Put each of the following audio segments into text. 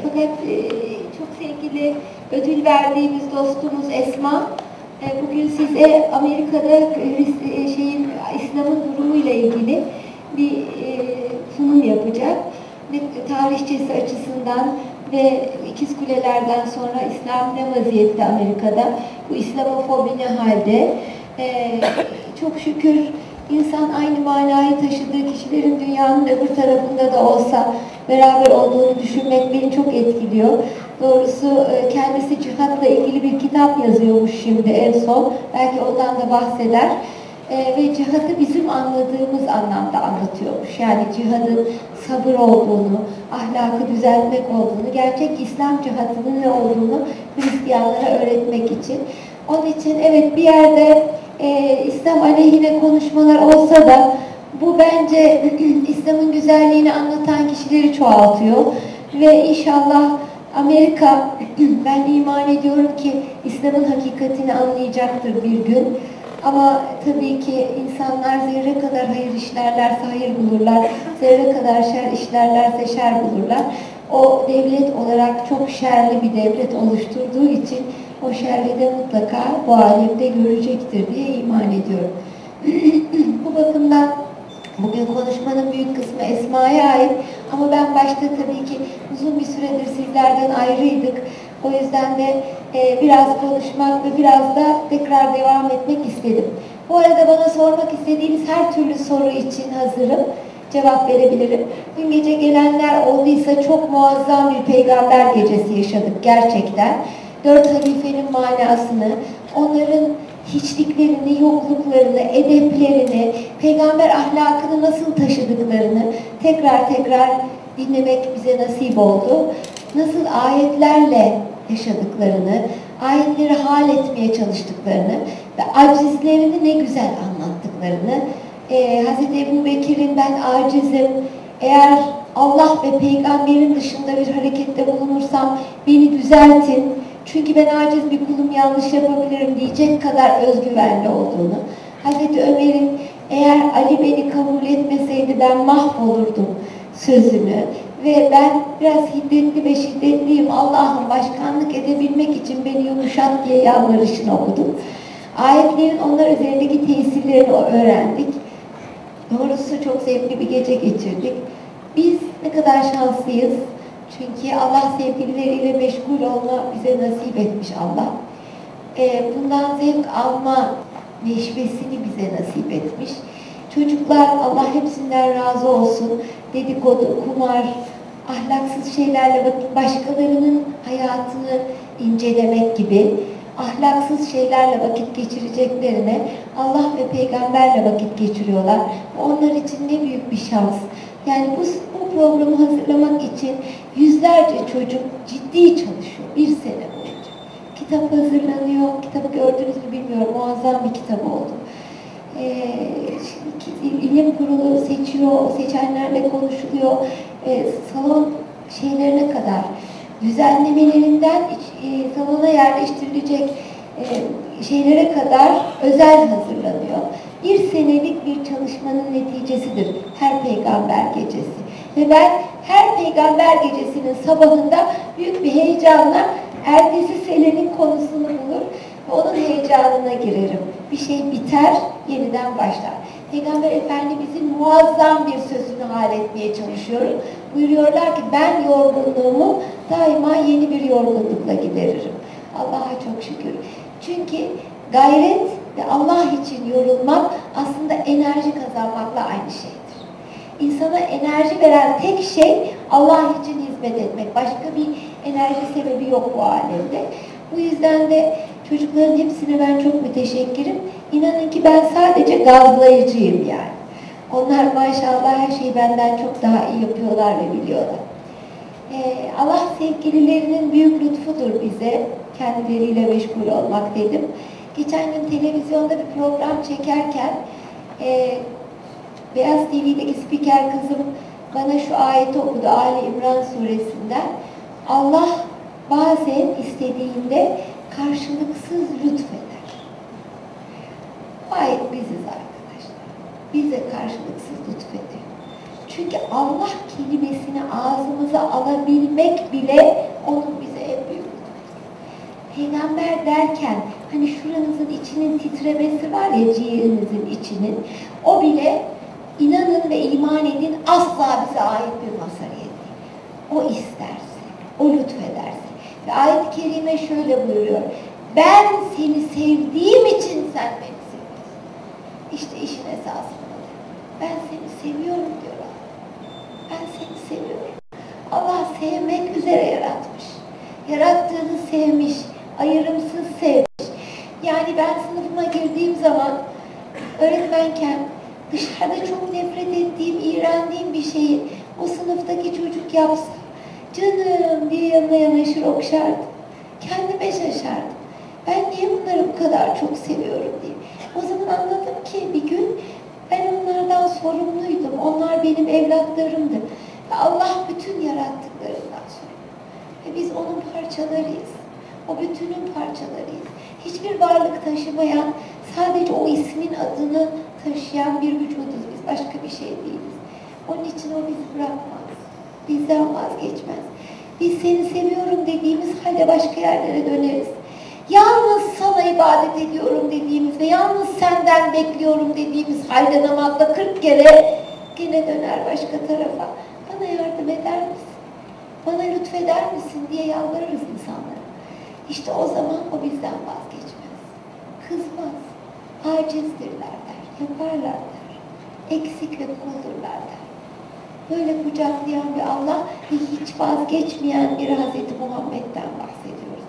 Fakat çok sevgili ödül verdiğimiz dostumuz Asma bugün size Amerika'da İslam'ın durumuyla ilgili bir sunum yapacak. Ve tarihçesi açısından ve İkiz Kuleler'den sonra İslam ne vaziyette Amerika'da? Bu İslamofobi ne halde? Çok şükür insan aynı manayı taşıdığı kişilerin dünyanın öbür tarafında da olsa beraber olduğunu düşünmek beni çok etkiliyor. Doğrusu kendisi cihatla ilgili bir kitap yazıyormuş şimdi en son. Belki ondan da bahseder. Ve cihadı bizim anladığımız anlamda anlatıyormuş. Yani cihadın sabır olduğunu, ahlakı düzeltmek olduğunu, gerçek İslam cihadının ne olduğunu Hristiyanlara öğretmek için. Onun için evet bir yerde İslam aleyhine konuşmalar olsa da bu bence İslam'ın güzelliğini anlatan kişileri çoğaltıyor. Ve inşallah Amerika, ben iman ediyorum ki İslam'ın hakikatini anlayacaktır bir gün. Ama tabii ki insanlar zerre kadar hayır işlerlerse hayır bulurlar, zerre kadar şer işlerlerse şer bulurlar. O devlet olarak çok şerli bir devlet oluşturduğu için o şerri de mutlaka bu alemde görecektir diye iman ediyorum. Bu bakımdan bugün konuşmanın büyük kısmı Esma'ya ait ama ben başta tabii ki uzun bir süredir sizlerden ayrıydık. O yüzden de biraz konuşmak ve biraz da tekrar devam etmek istedim. Bu arada bana sormak istediğiniz her türlü soru için hazırım. Cevap verebilirim. Dün gece gelenler olduysa çok muazzam bir peygamber gecesi yaşadık gerçekten. 4 halifenin manasını, onların hiçliklerini, yokluklarını, edeplerini, peygamber ahlakını nasıl taşıdıklarını tekrar tekrar dinlemek bize nasip oldu. Nasıl ayetlerle yaşadıklarını, ayetleri hal etmeye çalıştıklarını ve acizlerini ne güzel anlattıklarını, Hz. Ebu Bekir'in ben acizim, eğer Allah ve peygamberin dışında bir harekette bulunursam beni düzeltin, çünkü ben aciz bir kulum, yanlış yapabilirim diyecek kadar özgüvenli olduğunu, Hz. Ömer'in eğer Ali beni kabul etmeseydi ben mahvolurdum sözünü ve ben biraz hiddetli ve şiddetliyim, Allah'ım başkanlık edebilmek için beni yumuşat diye yalvarışını okudum. Ayetlerin onlar üzerindeki tesirlerini öğrendik. Doğrusu çok zevkli bir gece geçirdik. Biz ne kadar şanslıyız. Çünkü Allah sevgilileriyle meşgul olma bize nasip etmiş Allah. Bundan zevk alma neşvesini bize nasip etmiş. Çocuklar, Allah hepsinden razı olsun, dedikodu, kumar, ahlaksız şeylerle başkalarının hayatını incelemek gibi ahlaksız şeylerle vakit geçireceklerine Allah ve peygamberle vakit geçiriyorlar. Onlar için ne büyük bir şans. Yani bu programı hazırlamak için yüzlerce çocuk ciddi çalışıyor bir sene boyunca. Kitap hazırlanıyor. Kitabı gördünüz mü bilmiyorum. Muazzam bir kitap oldu. İlim kurulu seçiyor, seçenlerle konuşuluyor. Salon şeylerine kadar, düzenlemelerinden salona yerleştirilecek şeylere kadar özel hazırlanıyor. Bir senelik bir çalışmanın neticesidir her peygamber gecesi. Ve ben her peygamber gecesinin sabahında büyük bir heyecanla ertesi senenin konusunu bulur ve onun heyecanına girerim. Bir şey biter, yeniden başlar. Peygamber Efendimizin muazzam bir sözünü hal etmeye çalışıyorum. Buyuruyorlar ki ben yorgunluğumu daima yeni bir yorgunlukla gideririm. Allah'a çok şükür. Çünkü gayret ve Allah için yorulmak aslında enerji kazanmakla aynı şeydir. İnsana enerji veren tek şey Allah için hizmet etmek. Başka bir enerji sebebi yok bu alemde. Bu yüzden de çocukların hepsine ben çok müteşekkirim. İnanın ki ben sadece gazlayıcıyım yani. Onlar maşallah her şeyi benden çok daha iyi yapıyorlar ve biliyorlar. Allah sevgililerinin büyük lütfudur bize. Kendileriyle meşgul olmak dedim. Geçen gün televizyonda bir program çekerken Beyaz TV'deki spiker kızım bana şu ayeti okudu Ali İmran suresinden. Allah bazen istediğinde karşılıksız lütfeder. Bu ayet biziz arkadaşlar. Bize karşılıksız lütfediyor. Çünkü Allah kelimesini ağzımıza alabilmek bile onun bize en büyük lütfu. Peygamber derken hani şuranızın içinin titremesi var ya, ciğerinizin içinin, o bile inanın ve iman edin asla bize ait bir mazhariyet değil. O isterse, o lütfederse. Ve ayet-i kerime şöyle buyuruyor: ben seni sevdiğim için sen beni seviyorsun. İşte işin esası bu. Ben seni seviyorum diyor Allah. Ben seni seviyorum. Allah sevmek üzere yaratmış. Yarattığını sevmiş, ayrımsız sevmiş. Yani ben sınıfıma girdiğim zaman öğretmenken dışarıda çok nefret ettiğim, iğrendiğim bir şeyi o sınıftaki çocuk yapsa, canım diye yanına yanaşır okşardım. Kendime şaşardım. Ben niye bunları bu kadar çok seviyorum diye. O zaman anladım ki bir gün ben onlardan sorumluydum. Onlar benim evlatlarımdı. Ve Allah bütün yarattıklarından sorumlu. Ve biz onun parçalarıyız. O bütünün parçalarıyız. Hiçbir varlık taşımayan, sadece o ismin adını taşıyan bir vücuduz. Biz başka bir şey değiliz. Onun için o bizi bırakmaz. Bizden vazgeçmez. Biz seni seviyorum dediğimiz halde başka yerlere döneriz. Yalnız sana ibadet ediyorum dediğimiz ve yalnız senden bekliyorum dediğimiz halde namazda 40 kere gene döner başka tarafa. Bana yardım eder misin? Bana lütfeder misin diye yalvarırız insanlara. İşte o zaman o bizden vazgeçmez. Kızmaz. Acizdirler der. Yaparlar der. Eksik ve kuldurlar der. Böyle kucaklayan bir Allah ve hiç vazgeçmeyen bir Hazreti Muhammed'den bahsediyoruz.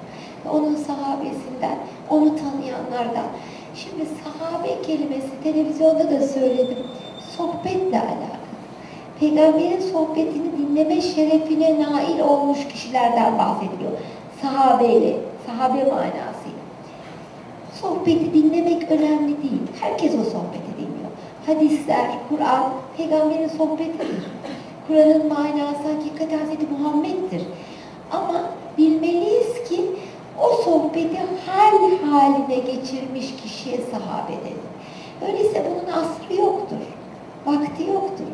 Onun sahabesinden, onu tanıyanlardan. Şimdi sahabe kelimesi televizyonda da söyledim. Sohbetle alakalı. Peygamberin sohbetini dinleme şerefine nail olmuş kişilerden bahsediliyor. Sahabeyle, sahabe manasıyla. Sohbeti dinlemek önemli değil. Herkes o sohbeti dinliyor. Hadisler, Kur'an, Peygamberin sohbetidir. Kur'an'ın manası hakikati Hazreti Muhammed'dir. Ama bilmeliyiz ki o sohbeti hal haline geçirmiş kişiye sahabe denir. Öyleyse bunun asrı yoktur. Vakti yoktur.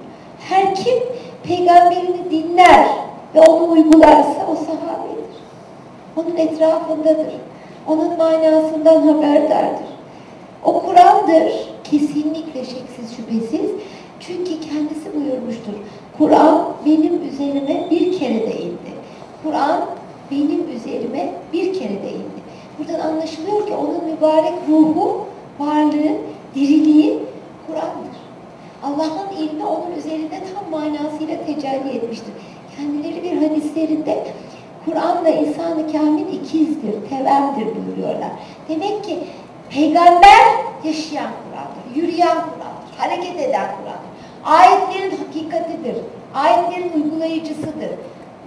Her kim Peygamberini dinler ve onu uygularsa o sahabedir. Onun etrafındadır. Onun manasından haberdardır. O Kur'an'dır. Kesinlikle şeksiz şüphesiz. Çünkü kendisi buyurmuştur. Kur'an benim üzerime bir kere de indi. Kur'an benim üzerime bir kere de indi. Buradan anlaşılıyor ki onun mübarek ruhu, varlığı, diriliği Kur'an'dır. Allah'ın ilmi onun üzerinde tam manasıyla tecelli etmiştir. Kendileri bir hadislerinde Kur'an'la İnsan-ı Kamil ikizdir, tevemdir buyuruyorlar. Demek ki Peygamber yaşayan Kur'an'dır, yürüyen Kur'an'dır, hareket eden Kur'an'dır. Ayetlerin hakikatidir, ayetlerin uygulayıcısıdır.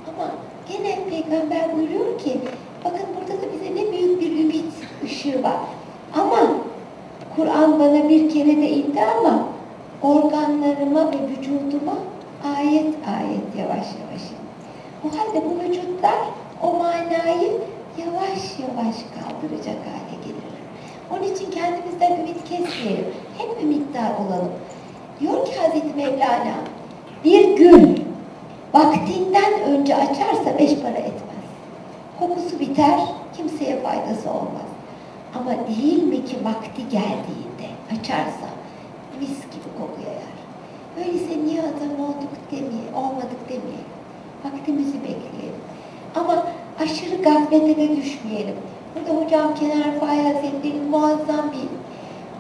Ama gene Peygamber buyuruyor ki, bakın burada da bize ne büyük bir ümit ışığı var. Ama Kur'an bana bir kere de indi ama organlarıma ve vücuduma ayet ayet yavaş yavaş indi. O halde bu vücutlar o manayı yavaş yavaş kaldıracak hale gelir. Onun için kendimizden ümit kesmeyelim. Hep ümitdar olalım. Diyor ki Hazreti Mevlana, bir gül vaktinden önce açarsa 5 para etmez. Kokusu biter, kimseye faydası olmaz. Ama değil mi ki vakti geldiğinde açarsa mis gibi koku yayar. Öyleyse niye adam olduk demeyelim, olmadık demeyelim. Vaktimizi bekleyelim. Ama aşırı gaflete de düşmeyelim. Burada hocam Kenar Rıfai Hazretleri'nin muazzam bir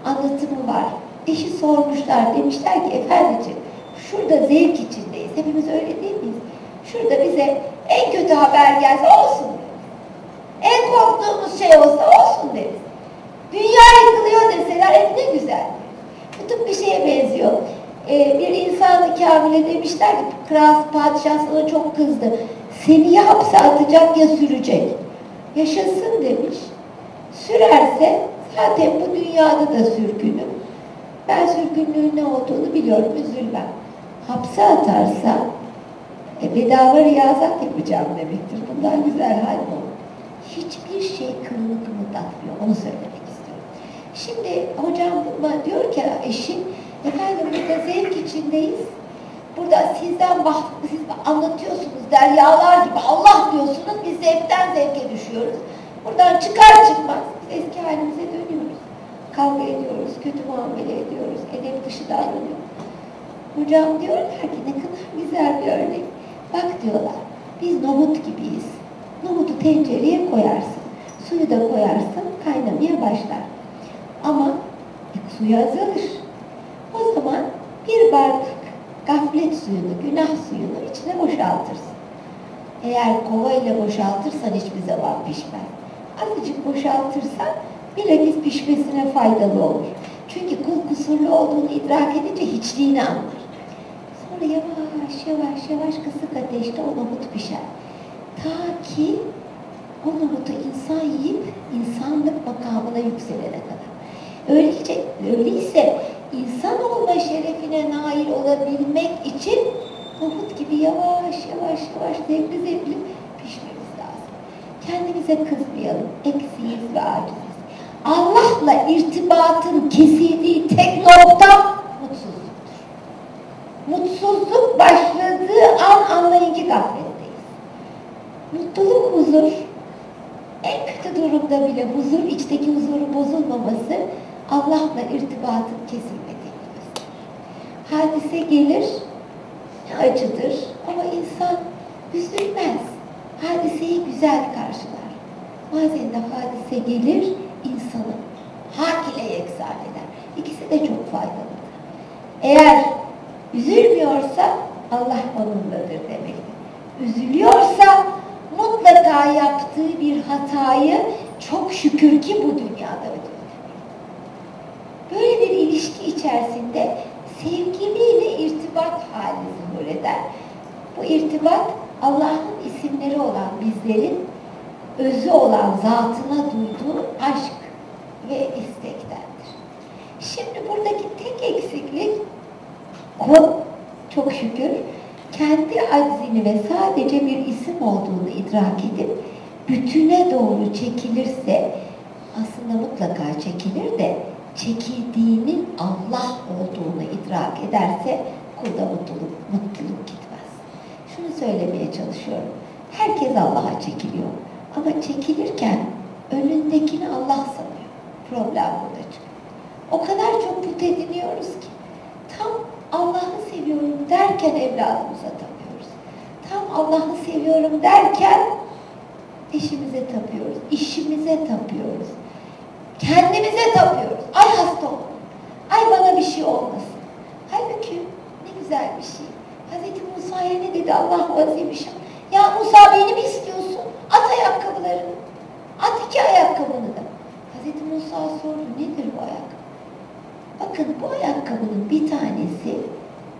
anlatımı var. Eşi sormuşlar, demişler ki efendiciğim şurada zevk içindeyiz. Hepimiz öyle değil miyiz? Şurada bize en kötü haber gelse olsun deriz. En korktuğumuz şey olsa olsun deriz. Dünya yıkılıyor deseler hep ne güzel. Bu tıp bir şeye benziyor. Bir insan-ı kamile demişler ki kral padişah sana çok kızdı. Seni ya hapse atacak ya sürecek. Yaşasın demiş. Sürerse zaten bu dünyada da sürgünüm. Ben sürgünlüğün ne olduğunu biliyorum, üzülmem. Hapse atarsa bedava riyazat yapacağım demektir. Bundan güzel hal mi olur? Hiçbir şey kılını kımıldatmıyor. Onu söylemek istiyorum. Şimdi hocam diyor ki eşim, efendim burada zevk içindeyiz. burada sizden siz anlatıyorsunuz deryalar gibi, Allah diyorsunuz, biz zevkten zevke düşüyoruz. Buradan çıkar çıkmaz biz eski halimize dönüyoruz. Kavga ediyoruz, kötü muamele ediyoruz, edep dışı davranıyoruz. Hocam diyorlar ki ne kadar güzel bir örnek. Bak diyorlar, biz nohut gibiyiz. Nohutu tencereye koyarsın, suyu da koyarsın, kaynamaya başlar. Ama suyu azalır. O zaman bir bardak gaflet suyunu, günah suyunu içine boşaltırsın. Eğer kovayla boşaltırsan hiçbir zaman pişmez. Azıcık boşaltırsan bilakis pişmesine faydalı olur. Çünkü kul kusurlu olduğunu idrak edince hiçliğini anlar. Sonra yavaş kısık ateşte o nohut pişer. Ta ki o nohutu insan yiyip insanlık makamına yükselene kadar. Öyleyse insan olma şerefine nail olabilmek için nohut gibi yavaş zevkli pişmemiz lazım. Kendimize kızmayalım, eksiyiz ve aciziz. Allah'la irtibatın kesildiği tek nokta mutsuzluktur. Mutsuzluk başladığı an anlayın ki gafletteyiz. Mutluluk, huzur, en kötü durumda bile huzur, içteki huzurun bozulmaması Allah'la irtibatın kesilmediğini gösterir. Hadise gelir, ne acıdır ama insan üzülmez. Hadiseyi güzel karşılar. Bazen de hadise gelir, insanı hak ile yeksan eder. İkisi de çok faydalıdır. Eğer üzülmüyorsa Allah onunladır demektir. Üzülüyorsa mutlaka yaptığı bir hatayı çok şükür ki bu dünyada ödüyor. Böyle bir ilişki içerisinde sevgiliyle irtibat hali zuhur eder. Bu irtibat Allah'ın isimleri olan bizlerin özü olan zatına duyduğu aşk ve istektendir. Şimdi buradaki tek eksiklik kul çok şükür kendi aczini ve sadece bir isim olduğunu idrak edip bütüne doğru çekilirse, aslında mutlaka çekilir de çekildiğinin Allah olduğunu idrak ederse kulda mutluluk gitmez. Şunu söylemeye çalışıyorum. Herkes Allah'a çekiliyor. Ama çekilirken önündekini Allah sanıyor. Problem burada çıkıyor. O kadar çok put ediniyoruz ki tam Allah'ı seviyorum derken evladımıza tapıyoruz. Tam Allah'ı seviyorum derken eşimize tapıyoruz, işimize tapıyoruz. Kendimize tapıyoruz. Ay hasta olmayayım. Ay bana bir şey olmasın. Halbuki ne güzel bir şey. Hz. Musa'ya ne dedi Allah azimüşşan? Ya Musa beni mi istiyorsun? At ayakkabılarını. At iki ayakkabını da. Hz. Musa sordu, nedir bu ayakkabı? Bakın bu ayakkabının bir tanesi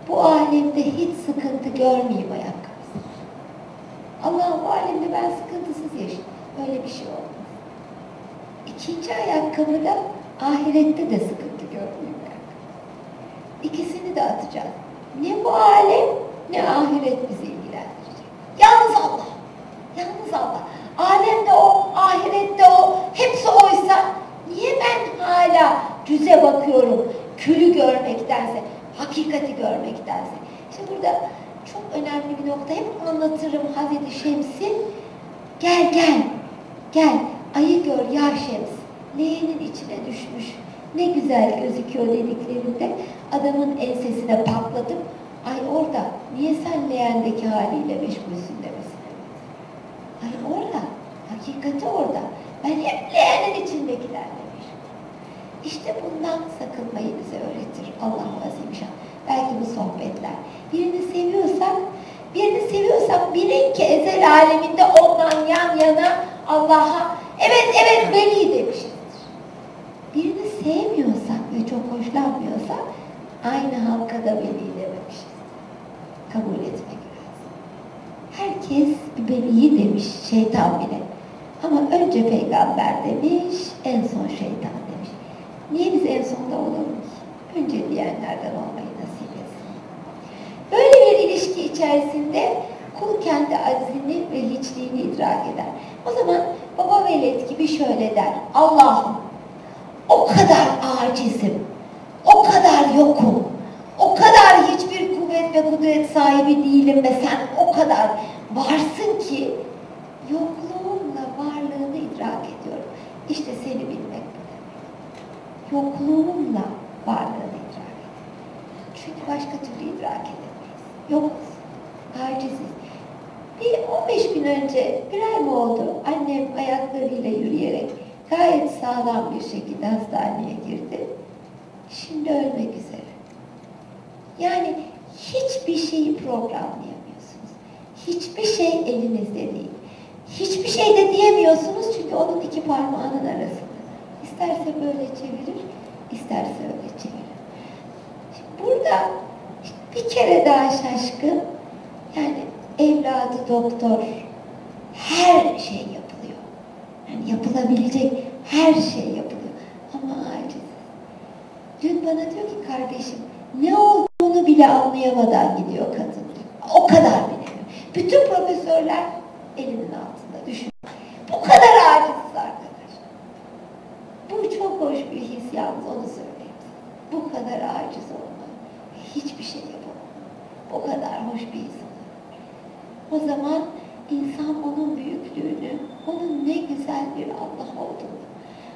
bu alemde hiç sıkıntı görmeyeyim ayakkabısı. Allah'ım bu alemde ben sıkıntısız yaşayayım. Öyle bir şey olmaz. İkinci ayakkabı da ahirette de sıkıntı görmeyeyim ayakkabı. İkisini de atacağız. Ne bu alem ne ahiret bizi ilgilendirecek. Yalnız Allah. Yalnız Allah. Alemde o, ahirette o, hepsi oysa niye ben hala cüze bakıyorum, külü görmektense, hakikati görmektense. İşte burada çok önemli bir nokta, hep anlatırım Hazreti Şems'in, gel, ayı gör ya Şems, leğenin içine düşmüş, ne güzel gözüküyor dediklerinde adamın ensesine patladım, ay orada, niye sen leğendeki haliyle meşgulsün demesin. Ay orada, hakikati orada, ben hep leğenin içindekilerle meşgul. İşte bundan sakınmayı bize öğretir Allah-u Azimüşşan. Belki bu sohbetler. Birini seviyorsak bilin ki ezel aleminde ondan yan yana Allah'a evet veli demişizdir. Birini sevmiyorsak ve çok hoşlanmıyorsak aynı halkada veli dememişizdir. Kabul etmek lazım. Herkes bir veliyi demiş, şeytan bile. Ama önce peygamber demiş, en son şeytan demiş. Niye biz en sonda olalım ki? Önce diyenlerden olmayı nasip etsin. Böyle bir ilişki içerisinde kul kendi aczini ve hiçliğini idrak eder. O zaman baba velet gibi şöyle der. Allah'ım o kadar acizim, o kadar yokum, o kadar hiçbir kuvvet ve kudret sahibi değilim ve sen o kadar varsın ki yokluğumla varlığını idrak ediyorum. İşte seni bilmek bu demek. Yokluğumla varlığını idrak ediyorum. Çünkü başka türlü idrak edemeyiz. Yokuz, aciziz. Bir 15 gün önce, bir ay mı oldu, annem ayaklarıyla yürüyerek gayet sağlam bir şekilde hastaneye girdi. Şimdi ölmek üzere. Yani hiçbir şeyi programlayamıyorsunuz. Hiçbir şey elinizde değil. Hiçbir şey de diyemiyorsunuz çünkü onun iki parmağının arasında. İsterse böyle çevirir, isterse öyle çevirir. Şimdi burada bir kere daha şaşkın, yani evladı doktor, her şey yapılıyor. Yani yapılabilecek her şey yapılıyor. Ama aciz. Dün bana diyor ki kardeşim, ne olduğunu bile anlayamadan gidiyor kadın. O kadar bilemiyor. Bütün profesörler elinin altında, düşün. Bu kadar aciziz arkadaşlar. Bu çok hoş bir his, yalnız onu söyleyeyim. Bu kadar aciz olmak, hiçbir şey yapamam. O kadar hoş bir his. O zaman insan onun büyüklüğünü, onun ne güzel bir Allah olduğunu,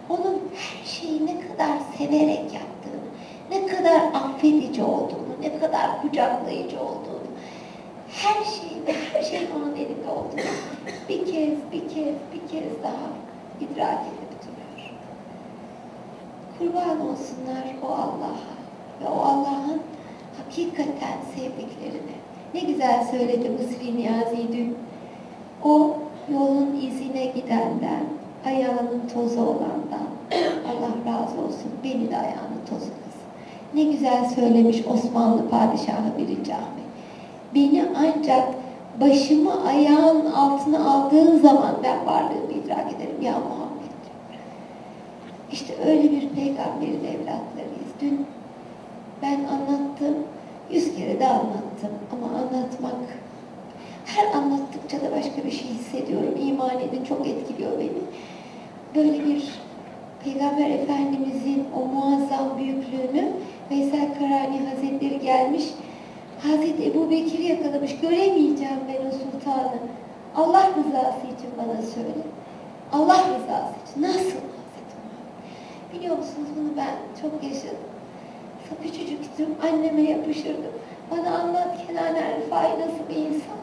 onun her şeyi ne kadar severek yaptığını, ne kadar affedici olduğunu, ne kadar kucaklayıcı olduğunu, her şeyin onun elinde olduğunu bir kez daha idrak edip duruyor. Kurban olsunlar o Allah'a ve o Allah'ın hakikaten sevdiklerine. Ne güzel söyledi Mısri Niyazi dün. O yolun izine gidenden, ayağının tozu olandan, Allah razı olsun, beni de ayağının tozu kılsın. Ne güzel söylemiş Osmanlı Padişahı 1. Ahmet. Beni ancak başımı ayağın altına aldığın zaman ben varlığımı idrak ederim ya Muhammed diyor. İşte öyle bir peygamberin evlatlarıyız. Dün ben anlattım, 100 kere de anlattım ama anlatmak, her anlattıkça da başka bir şey hissediyorum. İman edin, çok etkiliyor beni. Böyle bir Peygamber Efendimizin o muazzam büyüklüğünü Veysel Karani Hazretleri gelmiş, Hazreti Ebu Bekir'i yakalamış. Göremeyeceğim ben o sultanı. Allah rızası için bana söyle. Allah rızası için. Nasıl Hazreti Ömer? Biliyor musunuz, bunu ben çok yaşadım. Küçücüktüm, anneme yapışırdım. Bana anlat Kenan Rifai nasıl bir insan?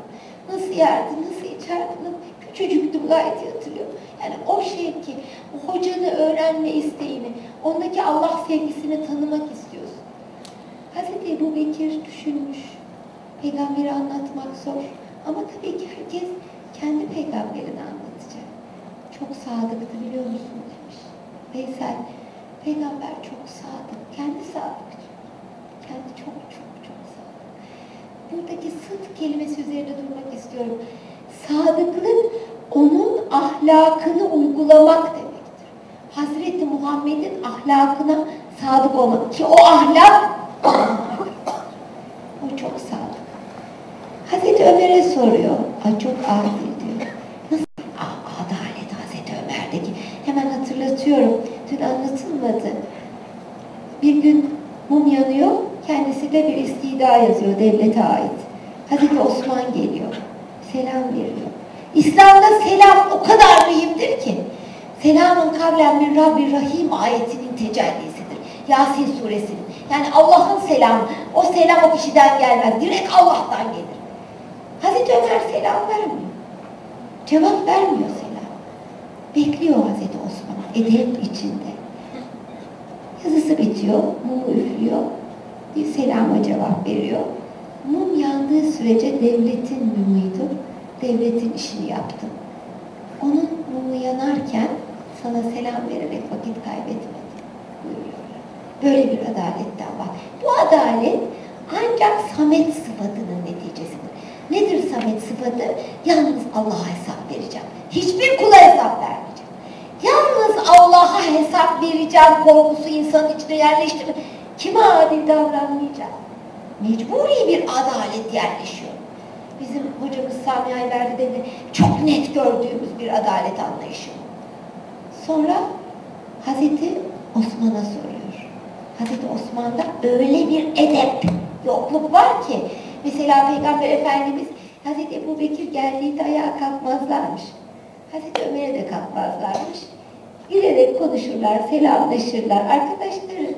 Nasıl yerdi, nasıl içerdi? Küçücüktüm, gayet hatırlıyorum. Yani o şevki, o hocanı öğrenme isteğini, ondaki Allah sevgisini tanımak istiyorsun. Hazreti Ebu Bekir düşünmüş. Peygamberi anlatmak zor. Ama tabii ki herkes kendi peygamberini anlatacak. Çok sadıktı biliyor musun demiş. Veysel, peygamber çok sadık. Kendi sadık. Kendi çok sadık. Buradaki sıdk kelimesi üzerinde durmak istiyorum. Sadıklık onun ahlakını uygulamak demektir. Hazreti Muhammed'in ahlakına sadık olmak. Ki o ahlak o çok sadık. Hazreti Ömer'e soruyor. Çok adil diyor. Nasıl? Adalet Hazreti Ömer'deki. Hemen hatırlatıyorum. Dün anlatılmadı. Bir gün mum yanıyor. Kendisi de bir istida yazıyor devlete ait. Hazreti Osman geliyor. Selam veriyor. İslam'da selam o kadar mühimdir ki. Selamın kavlen min Rabbi Rahim ayetinin tecellisidir. Yasin suresinin. Yani Allah'ın selamı. O selam o kişiden gelmez. Direkt Allah'tan gelir. Hazreti Ömer selam vermiyor. Cevap vermiyor selam. Bekliyor Hazreti Osman. Edep içinde. Yazısı bitiyor. Mumu üflüyor. Bir selama cevap veriyor. Mum yandığı sürece devletin mumuydu. Devletin işini yaptım. Onun mumu yanarken sana selam vererek vakit kaybetmedim buyuruyorlar. Böyle bir adaletten var. Bu adalet ancak samet sıfatının neticesidir. Nedir samet sıfatı? Yalnız Allah'a hesap vereceğim. Hiçbir kula hesap vermeyeceğim. Yalnız Allah'a hesap vereceğim korkusu insanın içine yerleşti mi? Kime adil davranmayacağım? Mecburi bir adalet yerleşiyor. Bizim hocamız Sami Ayverdi'de çok net gördüğümüz bir adalet anlayışı. Sonra Hazreti Osman'a soruyor. Hazreti Osman'da öyle bir edep, yokluk var ki Mesela Peygamber Efendimiz Hazreti Ebu Bekir geldiğinde ayağa kalkmazlarmış. Hazreti Ömer'e de kalkmazlarmış. Giderek konuşurlar, selamlaşırlar, arkadaşları.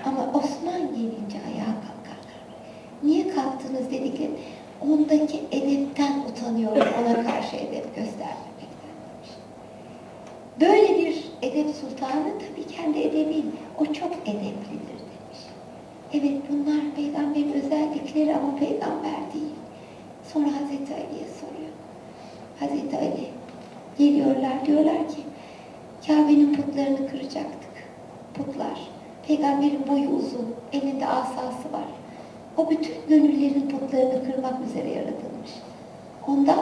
Ama Osman gelince ayağa kalkarlar. Niye kalktınız dedikleri, ondaki edepten utanıyorum, ona karşı edep göstermemekten demiş. Böyle bir edep sultanı tabii kendi edebiyle, o çok edeplidir demiş. Evet, bunlar peygamberin özellikleri ama peygamber değil. Sonra Hazreti Ali'ye soruyor. Hazreti Ali, geliyorlar, diyorlar ki Kabe'nin putlarını kıracaktık. Putlar. Peygamberin boyu uzun, elinde asası var. O bütün gönüllerin putlarını kırmak üzere yaratılmış. Onda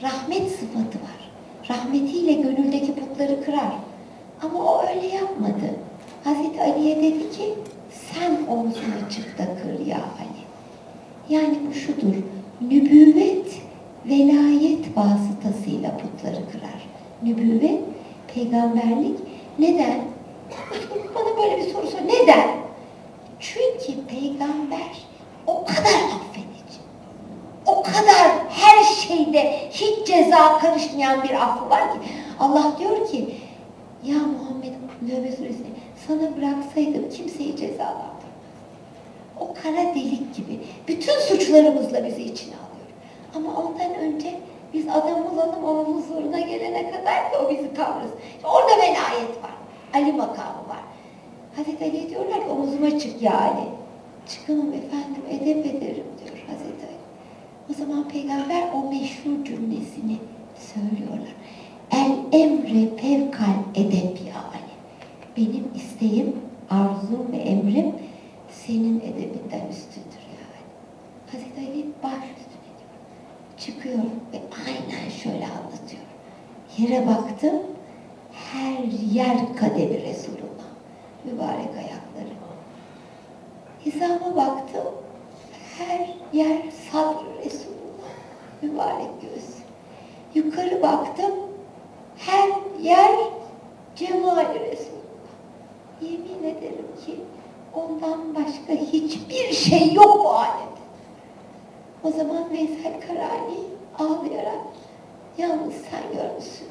rahmet sıfatı var. Rahmetiyle gönüldeki putları kırar. Ama o öyle yapmadı. Hazreti Ali'ye dedi ki, sen omzuna çık da kır ya Ali. Yani bu şudur, nübüvvet, velayet vasıtasıyla putları kırar. Nübüvvet, peygamberlik. Neden? Bana böyle bir soru sor. Neden? Çünkü peygamber o kadar affedici, o kadar her şeyde hiç ceza karışmayan bir affı var ki. Allah diyor ki, ya Muhammed Növbe Suresi'ne sana bıraksaydım kimseyi cezalandırmaz. O kara delik gibi bütün suçlarımızla bizi içine alıyor. Ama ondan önce biz adam olalım, onun huzuruna gelene kadar ki o bizi kavrasın. İşte orada velayet var, Ali makamı var. Hazreti Ali diyorlar ki omuzuma çık ya Ali. Çıkınım efendim, edep ederim diyor Hazreti Ali. O zaman peygamber o meşhur cümlesini söylüyorlar. El emre fevkal edep ya Ali. Benim isteğim, arzum ve emrim senin edebinden üstündür ya Ali. Hazreti Ali baş üstüne diyor. Çıkıyor ve aynen şöyle anlatıyor. Yere baktım, her yer kademi Resulullah. Mübarek ayakları. Hizama baktım, her yer sadr Resulullah. Mübarek göğüs. Yukarı baktım, her yer cemali Resulullah. Yemin ederim ki ondan başka hiçbir şey yok bu alemde. O zaman Veysel Karani ağlayarak, yalnız sen görmüşsün,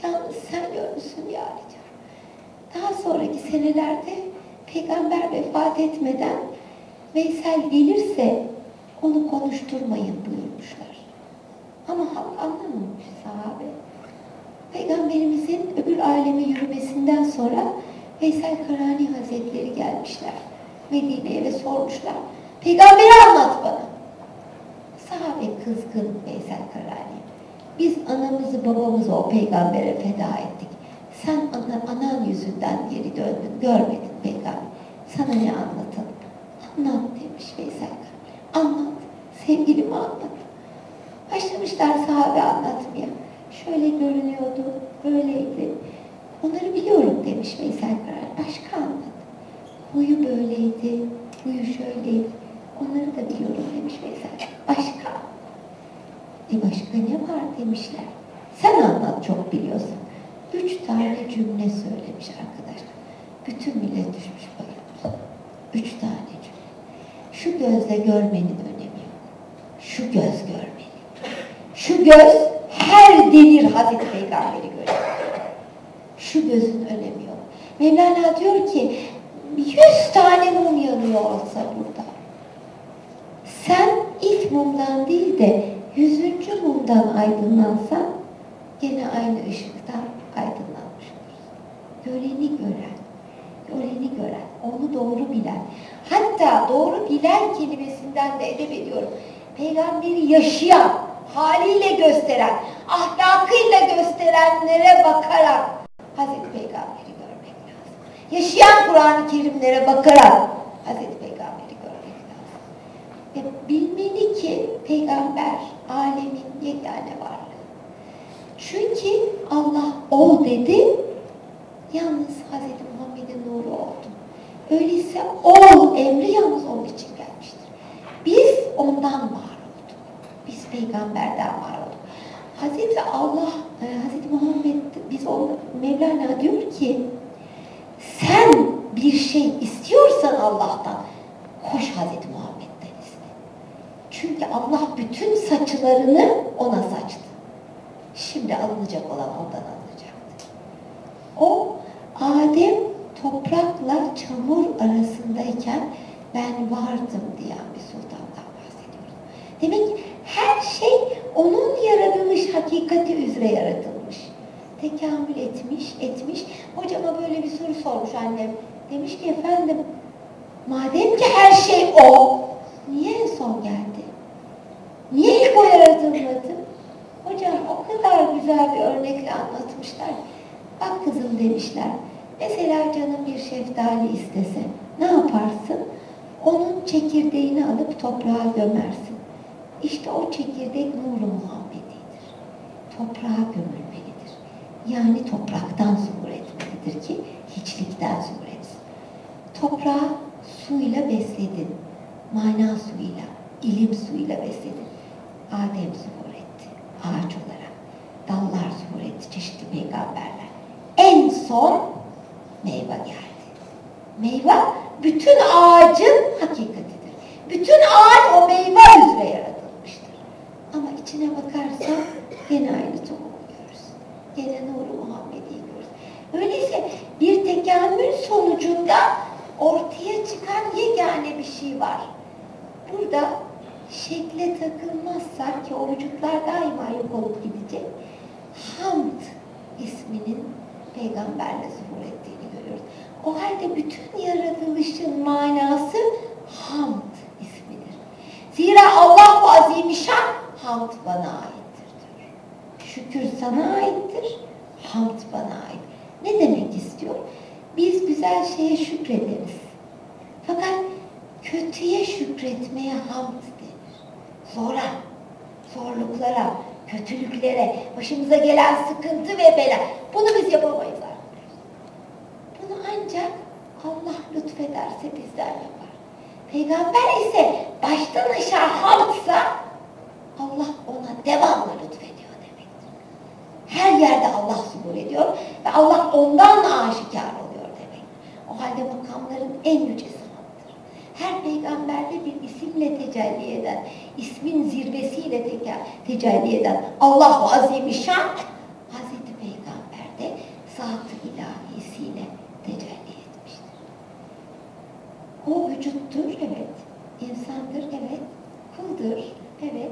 yalnız sen görmüşsün ya Ali diyor. Daha sonraki senelerde peygamber vefat etmeden Veysel gelirse onu konuşturmayın buyurmuşlar. Ama halk anlamamış sahabe. Peygamberimizin öbür aleme yürümesinden sonra Veysel Karani Hazretleri gelmişler Medine'ye ve sormuşlar. Peygamberi anlat bana. Sahabe kızgın Veysel Karani. Biz anamızı babamızı o peygambere feda ettik. Sen anan yüzünden geri döndün, görmedin peygamber. Sana ne anlatalım? Anlat demiş Veysel Karani. Anlat, sevgilimi anlat. Başlamışlar sahabe anlatmaya. Şöyle görünüyordu, böyleydi. Onları biliyorum demiş Veysel Karani. Başka anlat. Huyu böyleydi, huyu şöyleydi. Onları da biliyorum demiş Veysel. Başka. Başka ne var demişler. Sen anlat, çok biliyorsun. 3 tane cümle söylemiş arkadaşlar. Bütün millet düşmüş bayılmış. 3 tane cümle. Şu gözle görmenin önemi yok. Şu göz görmeli. Şu göz her demir Hazreti Peygamber'i görüyor. Şu gözün önemi yok. Mevlana diyor ki 100 tane mum yanıyor olsa burada. Sen ilk mumdan değil de 100. mumdan aydınlansan gene aynı ışıktan aydınlanmış olursun. Göreni gören, göreni gören, onu doğru bilen. Hatta doğru bilen kelimesinden de edep ediyorum. Peygamberi yaşayan, haliyle gösteren, ahlakıyla gösterenlere bakarak Hazreti Peygamber'i görmek lazım. Yaşayan Kur'an-ı Kerimlere bakarak Hazreti Peygamber'i görmek lazım. Ve bilmeli ki Peygamber alemin yegane varlığı. Çünkü Allah ol dedi, yalnız Hazreti Muhammed'in nuru oldu. Öyleyse ol emri yalnız onun için gelmiştir. Biz ondan var olduk. Biz peygamberden var olduk. Hazreti Allah, Hazreti Muhammed, biz onu, Mevlana diyor ki, sen bir şey istiyorsan Allah'tan, koş Hazreti Muhammed'den iste. Allah bütün saçlarını ona saçtı. Şimdi alınacak olan ondan alınacaktı. O Adem toprakla çamur arasındayken ben vardım diyen bir sultandan bahsediyoruz. Demek ki her şey onun yaratılmış hakikati üzere yaratılmış. Tekamül etmiş. Hocama böyle bir soru sormuş annem. Demiş ki efendim, madem ki her şey o, niye en son geldi? Niye ilk o yaratılmadı? Hocam o kadar güzel bir örnekle anlatmışlar. Bak kızım demişler, mesela canım bir şeftali istese ne yaparsın? Onun çekirdeğini alıp toprağa gömersin. İşte o çekirdek nur-u Muhammedi'dir. Toprağa gömülmelidir. Yani topraktan zuhur etmelidir ki hiçlikten zuhur etsin. Toprağı suyla besledin. Mana suyuyla, ilim suyuyla besledin. Adem zuhur etti. Ağaç olarak. Dallar zuhur etti. Çeşitli peygamberler. En son meyve geldi. Meyve bütün ağacın hakikatidir. Bütün ağaç o meyve üzere yaratılmıştır. Ama içine bakarsan gene aynı tohumu görürüz. Gene nur-u Muhammedi'yi görürüz. Öyleyse bir tekamül sonucunda ortaya çıkan yegane bir şey var. Burada şekle takılmazsak ki o vücutlar daima yok olup gidecek. Hamd isminin peygamberle zuhur ettiğini görüyoruz. O halde bütün yaratılışın manası hamd ismidir. Zira Allah-u Azimüşşan hamd bana aittir diyor. Şükür sana aittir, hamd bana ait. Ne demek istiyor? Biz güzel şeye şükrederiz. Fakat kötüye şükretmeye hamd denir. Zora, zorluklara, kötülüklere, başımıza gelen sıkıntı ve bela. Bunu biz yapamayız artık. Bunu ancak Allah lütfederse bizden yapar. Peygamber ise baştan aşağı hamdsa Allah ona devamlı lütfediyor demektir. Her yerde Allah zuhur ediyor ve Allah ondan aşikar oluyor demektir. O halde makamların en yücesi hamdır. Her peygamberde bir isimle tecelli eden, ismin zirvesiyle tecelli eden Allah-u Azimüşşan, Hazreti Peygamber'de zat-ı ilahisiyle tecelli etmiştir. O vücuttur, evet. İnsandır, evet. Kuldur, evet.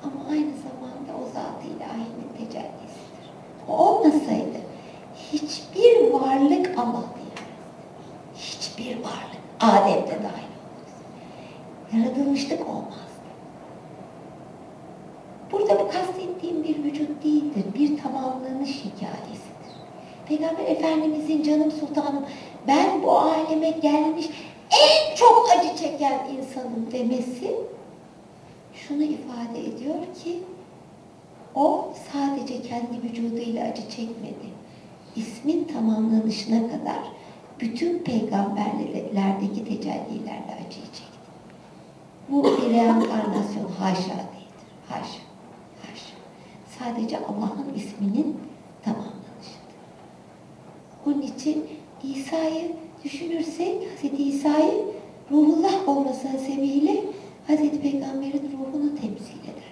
Ama aynı zamanda o zat-ı ilahinin tecellisidir. O olmasaydı hiçbir varlık Allah diyemezdi. Hiçbir varlık. Adem'de dahil olmaz. Yaratılmışlık olmazdı. Burada bu kastettiğim bir vücut değildir. Bir tamamlanış hikayesidir. Peygamber Efendimizin canım sultanım, ben bu aleme gelmiş en çok acı çeken insanım demesi şunu ifade ediyor ki o sadece kendi vücuduyla acı çekmedi. İsmin tamamlanışına kadar bütün peygamberlerdeki tecellilerle acıyı çekti. Bu bir reenkarnasyon haşa değildir. Haşa. Haşa. Sadece Allah'ın isminin tamamlanışıdır. Onun için İsa'yı düşünürsek, Hz. İsa'yı ruhullah olması sebebiyle Hz. Peygamber'in ruhunu temsil eder.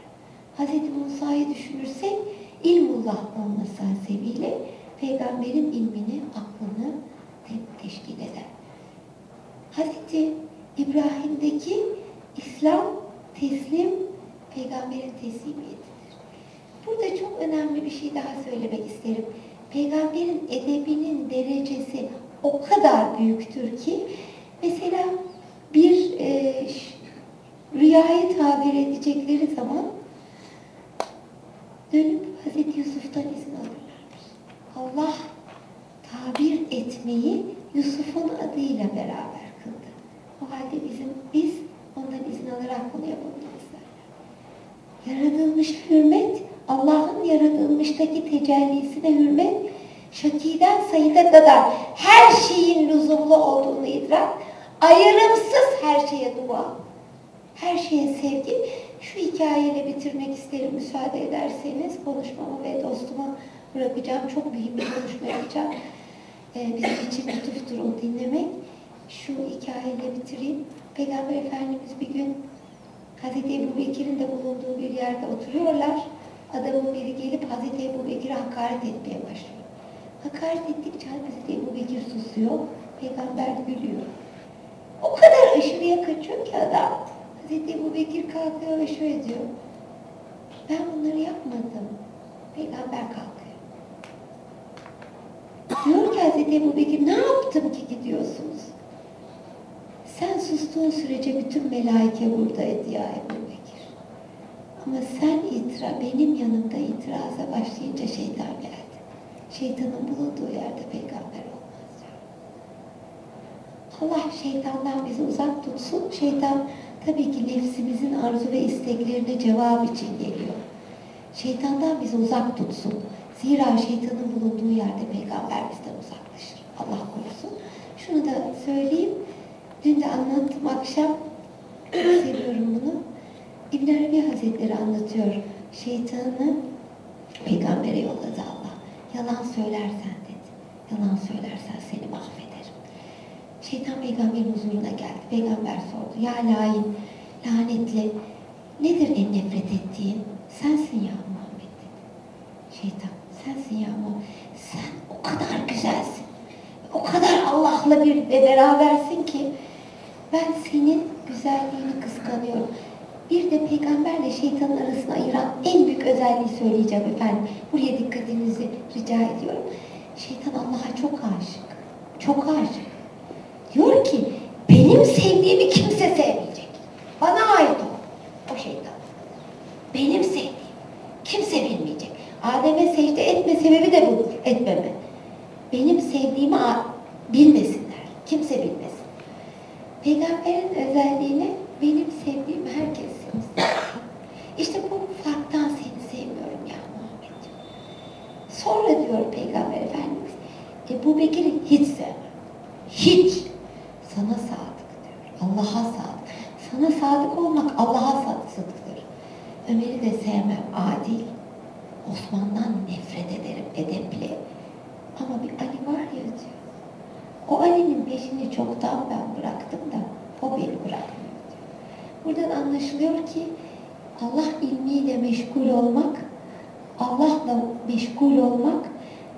Hz. Musa'yı düşünürsek ilmullah olması sebebiyle Peygamber'in ilmini, aklını teşkil eder. Hz. İbrahim'deki İslam, teslim, Peygamber'in teslimiyetidir. Burada çok önemli bir şey daha söylemek isterim. Peygamber'in edebinin derecesi o kadar büyüktür ki, mesela bir rüyayı tabir edecekleri zaman dönüp Hz. Yusuf'tan izin alırlarmış. Allah tabir etmeyi Yusuf'un adıyla beraber kıldı. O halde biz ondan izin alarak bunu yapabiliriz. Yaratılmış hürmet, Allah'ın yaratılmıştaki tecellisine hürmet, şakiden sayıda kadar her şeyin lüzumlu olduğunu idrak, ayrımsız her şeye dua, her şeye sevgi. Şu hikayeyle bitirmek isterim müsaade ederseniz. Konuşmamı ve dostuma bırakacağım. Çok mühim bir konuşma yapacağım. Bizim için lütuftur o dinlemek. Şu hikayeyle bitireyim. Peygamber Efendimiz bir gün Hazreti Ebu Bekir'in de bulunduğu bir yerde oturuyorlar. Adamın biri gelip Hazreti Ebu Bekir'e hakaret etmeye başlıyor. Hakaret ettikçe Hazreti Ebu Bekir susuyor. Peygamber gülüyor. O kadar aşırıya kaçıyor ki adam. Hazreti Ebu Bekir kalkıyor ve şöyle diyor. Ben bunları yapmadım. Peygamber kalkıyor. Diyor ki Hazreti Ebu Bekir, ne yaptım ki gidiyorsunuz? Sen sustuğun sürece bütün melaike buradaydı ya Ebu Bekir. Ama sen benim yanımda itiraza başlayınca şeytan geldi. Şeytanın bulunduğu yerde peygamber olmaz diyor. Allah şeytandan bizi uzak tutsun. Şeytan tabii ki nefsimizin arzu ve isteklerine cevap için geliyor. Şeytandan bizi uzak tutsun. Zira şeytanın bulunduğu yerde peygamber bizden uzaklaşır. Allah korusun. Şunu da söyleyeyim. Dün de anlattım akşam. Çok seviyorum bunu. İbn Arabi Hazretleri anlatıyor. Şeytanı peygambere yolladı Allah. Yalan söylersen dedi. Yalan söylersen seni mahvederim. Şeytan peygamberin huzuruna geldi. Peygamber sordu. Ya lain, lanetli, nedir en nefret ettiğin? Sensin ya Muhammed dedi. Şeytan, sensin ya Muhammed. Sen o kadar güzelsin. O kadar Allah'la berabersin ki ben senin güzelliğini kıskanıyorum. Bir de peygamberle şeytanın arasını ayıran en büyük özelliği söyleyeceğim efendim. Buraya dikkatinizi rica ediyorum. Şeytan Allah'a çok aşık. Çok aşık. Diyor ki benim sevdiğimi kimse sevmeyecek. Bana ait o şeytan. Benim sevdiğim. Kimse bilmeyecek. Adem'e secde etme sebebi de budur. Etmeme. Benim sevdiğimi bilmesinler. Kimse bilmesin. Peygamberin özelliğini benim sevdiğim herkes sevsin. İşte bu farktan seni sevmiyorum ya Muhammed. Sonra diyor Peygamber Efendimiz, Ebu Bekir'i hiç sevmem. Hiç. Sana sadık diyor. Allah'a sadık. Sana sadık olmak Allah'a sadıktır. Ömer'i de sevmem. Adil. Osman'dan nefret ederim. Edepli. Ama bir Ali var ya diyor. O Ali'nin peşini çoktan ben bıraktım da o beni bırakmıyor diyor. Buradan anlaşılıyor ki Allah ilmiyle meşgul olmak, Allah'la meşgul olmak,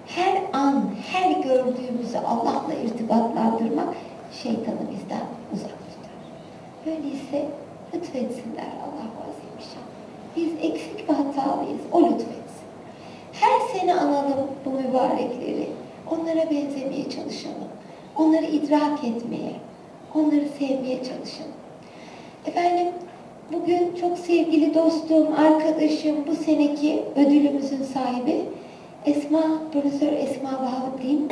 her an, her gördüğümüzü Allah'la irtibatlandırmak şeytanı bizden uzak tutar. Öyleyse lütfetsinler Allah vaziymişim. Biz eksik ve hatalıyız, o lütfetsin. Her sene analım bu mübarekleri, onlara benzemeye çalışalım. Onları idrak etmeye, onları sevmeye çalışalım. Efendim, bugün çok sevgili dostum, arkadaşım, bu seneki ödülümüzün sahibi Profesör Esma Bahavuddin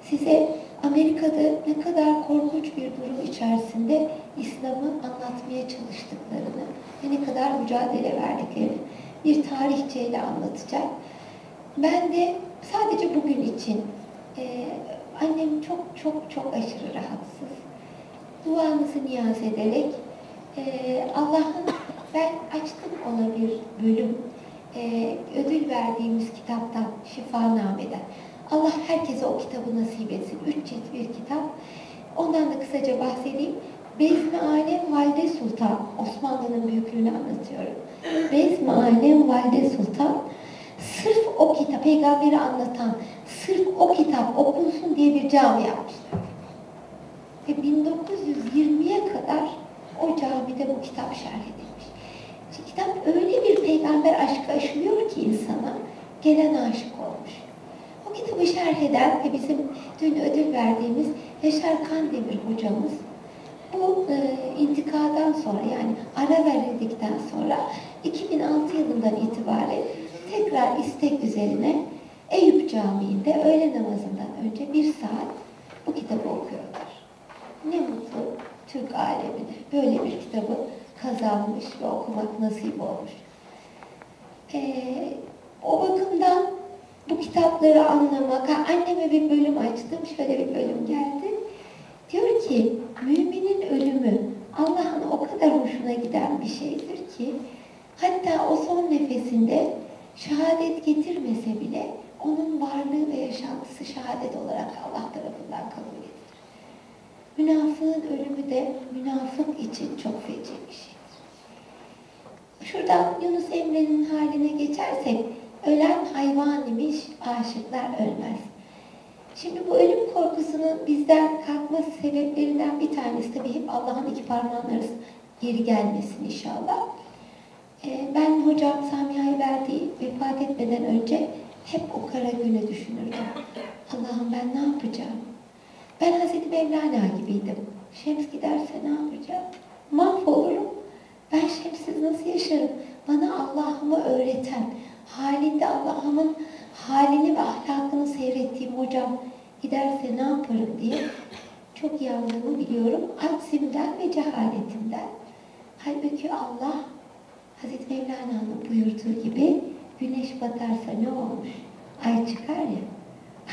size Amerika'da ne kadar korkunç bir durum içerisinde İslam'ı anlatmaya çalıştıklarını ve ne kadar mücadele verdiklerini bir tarihçeyle anlatacak. Ben de sadece bugün için annem çok aşırı rahatsız. Duanızı niyaz ederek Allah'ın, ben açtım ona bir bölüm, ödül verdiğimiz kitaptan, Şifaname'den. Allah herkese o kitabı nasip etsin. 3 cilt bir kitap. Ondan da kısaca bahsedeyim. Bezmi Alem Valide Sultan, Osmanlı'nın büyüklüğünü anlatıyorum. Bezmi Alem Valide Sultan, sırf o kitap, peygamberi anlatan, sırf o kitap okunsun diye bir cami yapmışlar. Ve 1920'ye kadar o camide bu kitap şerh edilmiş. İşte kitap öyle bir peygamber aşkı aşılıyor ki insana, gelen aşık olmuş. O kitabı şerh eden ve bizim dün ödül verdiğimiz Yaşar Kandemir hocamız, bu intikadan sonra, yani ara verildikten sonra 2006 yılından itibaren tekrar istek üzerine Eyüp Camii'nde öğle namazından önce 1 saat bu kitabı okuyorlar. Ne mutlu Türk alemine böyle bir kitabı kazanmış ve okumak nasip olmuş. O bakımdan bu kitapları anlamak, anneme bir bölüm açtım, şöyle bir bölüm geldi. Diyor ki, müminin ölümü Allah'ın o kadar hoşuna giden bir şeydir ki, hatta o son nefesinde şehadet getirmese bile onun varlığı ve yaşantısı şehadet olarak Allah tarafından kabul edilir. Münafığın ölümü de münafık için çok feci bir şeydir. Şuradan Yunus Emre'nin haline geçersek, ölen hayvan imiş, aşıklar ölmez. Şimdi bu ölüm korkusunun bizden kalkması sebeplerinden bir tanesi tabii hep Allah'ın iki parmağının arasında geri gelmesin inşallah. Ben hocam Samiha'yı verdiği vefat etmeden önce hep o kara günü düşünürdüm. Allah'ım ben ne yapacağım? Ben Hazreti Mevlana gibiydim. Şems giderse ne yapacağım? Mahvolurum. Ben Şems'siz nasıl yaşarım? Bana Allah'ımı öğreten, halinde Allah'ımın halini ve ahlakını seyrettiğim hocam giderse ne yaparım diye çok yandığımı biliyorum. Aczimden ve cehaletimden. Halbuki Allah Hazreti Mevlana'nın buyurduğu gibi güneş batarsa ne olmuş? Ay çıkar ya.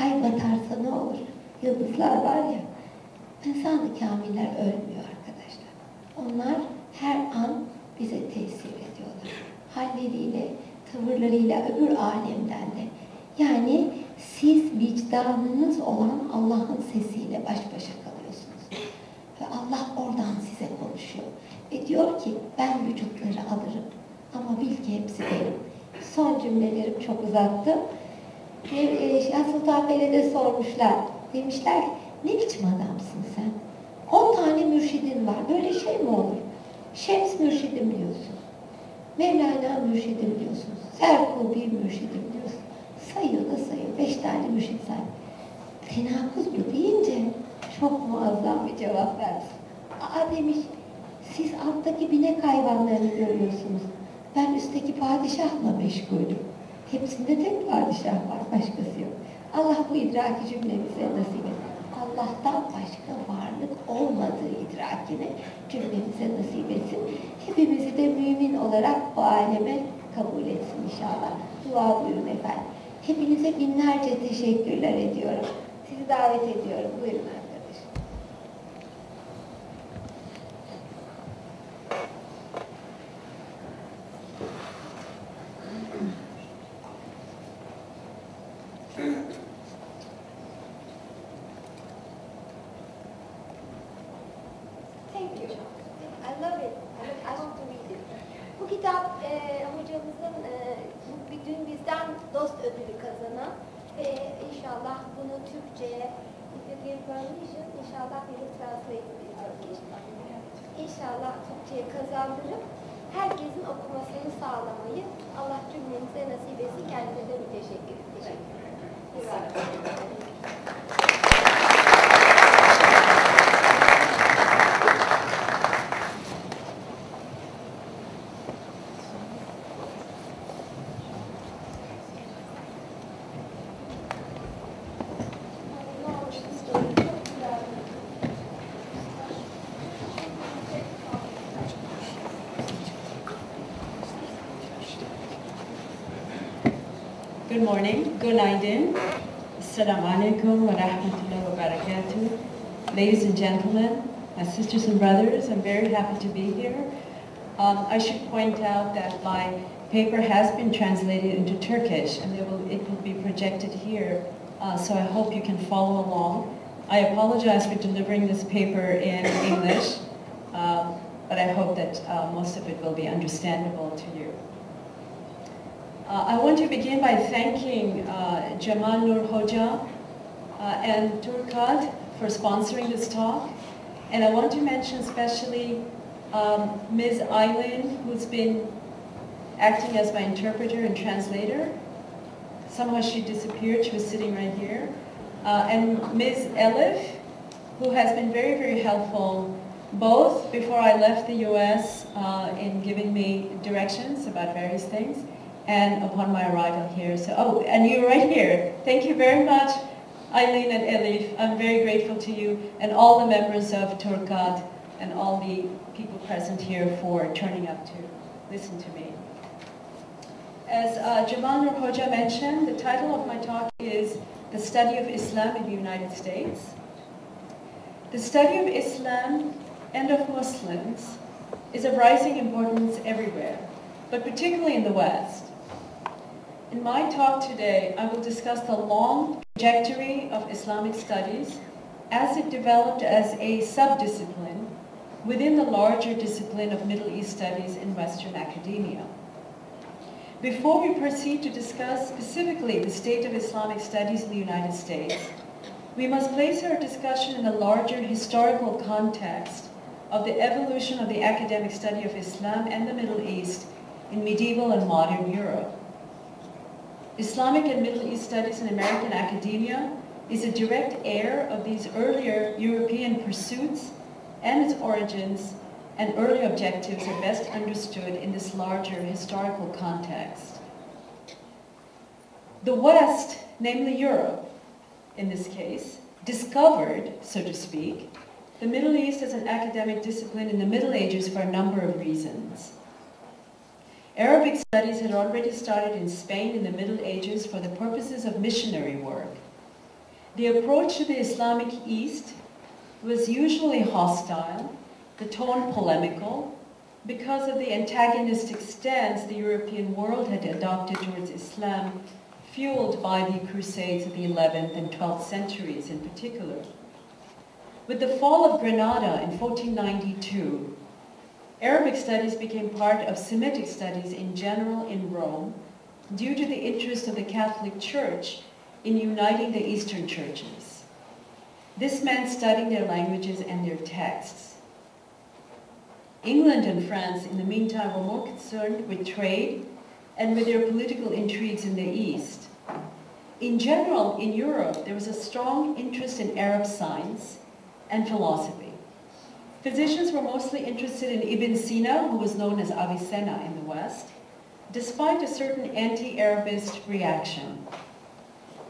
Ay batarsa ne olur? Yıldızlar var ya. İnsan-ı kamiller ölmüyor arkadaşlar. Onlar her an bize tesir ediyorlar. Halleriyle, tavırlarıyla öbür alemden de. Yani siz vicdanınız olan Allah'ın sesiyle baş başa kalıyorsunuz. Ve Allah oradan size konuşuyor. Ve diyor ki ben vücutları alırım. Ama bil ki hepsi benim. Son cümlelerim çok uzattı. Sultan Bey'e sormuşlar. Demişler ki ne biçim adamsın sen? 10 tane mürşidin var. Böyle şey mi olur? Şems mürşidim diyorsun. Mevlana mürşidim diyorsun. Serkubi mürşidim diyorsun. Sayıyor da sayıyor. 5 tane mürşid say. Tenakuz bu deyince çok muazzam bir cevap vermiş. Aa demiş, siz alttaki binek hayvanlarını görüyorsunuz. Ben üstteki padişahla meşgulüm. Hepsinde tek padişah var, başkası yok. Allah bu idraki cümlemize nasip etsin. Allah'tan başka varlık olmadığı idrakini cümlemize nasip etsin. Hepimizi de mümin olarak bu aleme kabul etsin inşallah. Dua buyurun efendim. Hepinize binlerce teşekkürler ediyorum. Sizi davet ediyorum. Buyurun arkadaşlar. Thank you. I love it. I want to read it. Bu kitap hocamızın dün bizden dost ödülü kazanan ve inşallah bunu Türkçe'ye inşallah bir translate İnşallah Türkçe'ye kazandırıp herkesin okumasını sağlamayı Allah cümlemize nasip etsin. Kendinize de bir teşekkür ederim. Good morning, günaydın, assalamu alaikum wa rahmatullahi wa barakatuh. Ladies and gentlemen, my sisters and brothers, I'm very happy to be here. I should point out that my paper has been translated into Turkish and it will be projected here, so I hope you can follow along. I apologize for delivering this paper in English, but I hope that most of it will be understandable to you. I want to begin by thanking Cemalnur Hoca and Turkat for sponsoring this talk. And I want to mention especially Ms. Eylül, who's been acting as my interpreter and translator. Somehow she disappeared, she was sitting right here. And Ms. Elif, who has been very, very helpful, both before I left the US in giving me directions about various things, and upon my arrival here. So, oh, and you're right here. Thank you very much, Eileen and Elif. I'm very grateful to you and all the members of Turkat and all the people present here for turning up to listen to me. As Cemalnur Hoca mentioned, the title of my talk is The Study of Islam in the United States. The study of Islam and of Muslims is of rising importance everywhere, but particularly in the West. In my talk today, I will discuss the long trajectory of Islamic studies as it developed as a subdiscipline within the larger discipline of Middle East studies in Western academia. Before we proceed to discuss specifically the state of Islamic studies in the United States, we must place our discussion in a larger historical context of the evolution of the academic study of Islam and the Middle East in medieval and modern Europe. Islamic and Middle East studies in American academia is a direct heir of these earlier European pursuits, and its origins and early objectives are best understood in this larger historical context. The West, namely Europe, in this case, discovered, so to speak, the Middle East as an academic discipline in the Middle Ages for a number of reasons. Arabic studies had already started in Spain in the Middle Ages for the purposes of missionary work. The approach to the Islamic East was usually hostile, the tone polemical, because of the antagonistic stance the European world had adopted towards Islam, fueled by the Crusades of the 11th and 12th centuries in particular. With the fall of Granada in 1492, Arabic studies became part of Semitic studies in general in Rome due to the interest of the Catholic Church in uniting the Eastern churches. This meant studying their languages and their texts. England and France, in the meantime, were more concerned with trade and with their political intrigues in the East. In general, in Europe, there was a strong interest in Arab science and philosophy. Physicians were mostly interested in Ibn Sina, who was known as Avicenna in the West, despite a certain anti-Arabist reaction.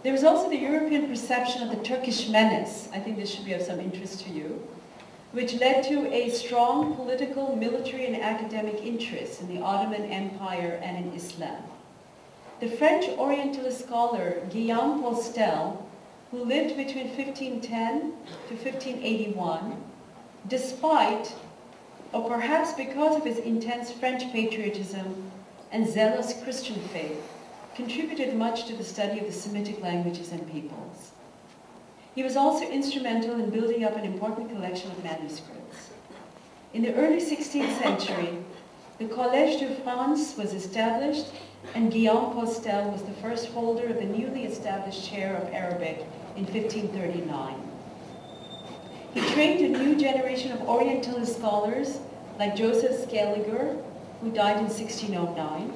There was also the European perception of the Turkish menace, I think this should be of some interest to you, which led to a strong political, military, and academic interest in the Ottoman Empire and in Islam. The French Orientalist scholar Guillaume Postel, who lived between 1510 to 1581, despite, or perhaps because of his intense French patriotism and zealous Christian faith, contributed much to the study of the Semitic languages and peoples. He was also instrumental in building up an important collection of manuscripts. In the early 16th century, the Collège de France was established, and Guillaume Postel was the first holder of the newly established chair of Arabic in 1539. He trained a new generation of Orientalist scholars like Joseph Scaliger, who died in 1609.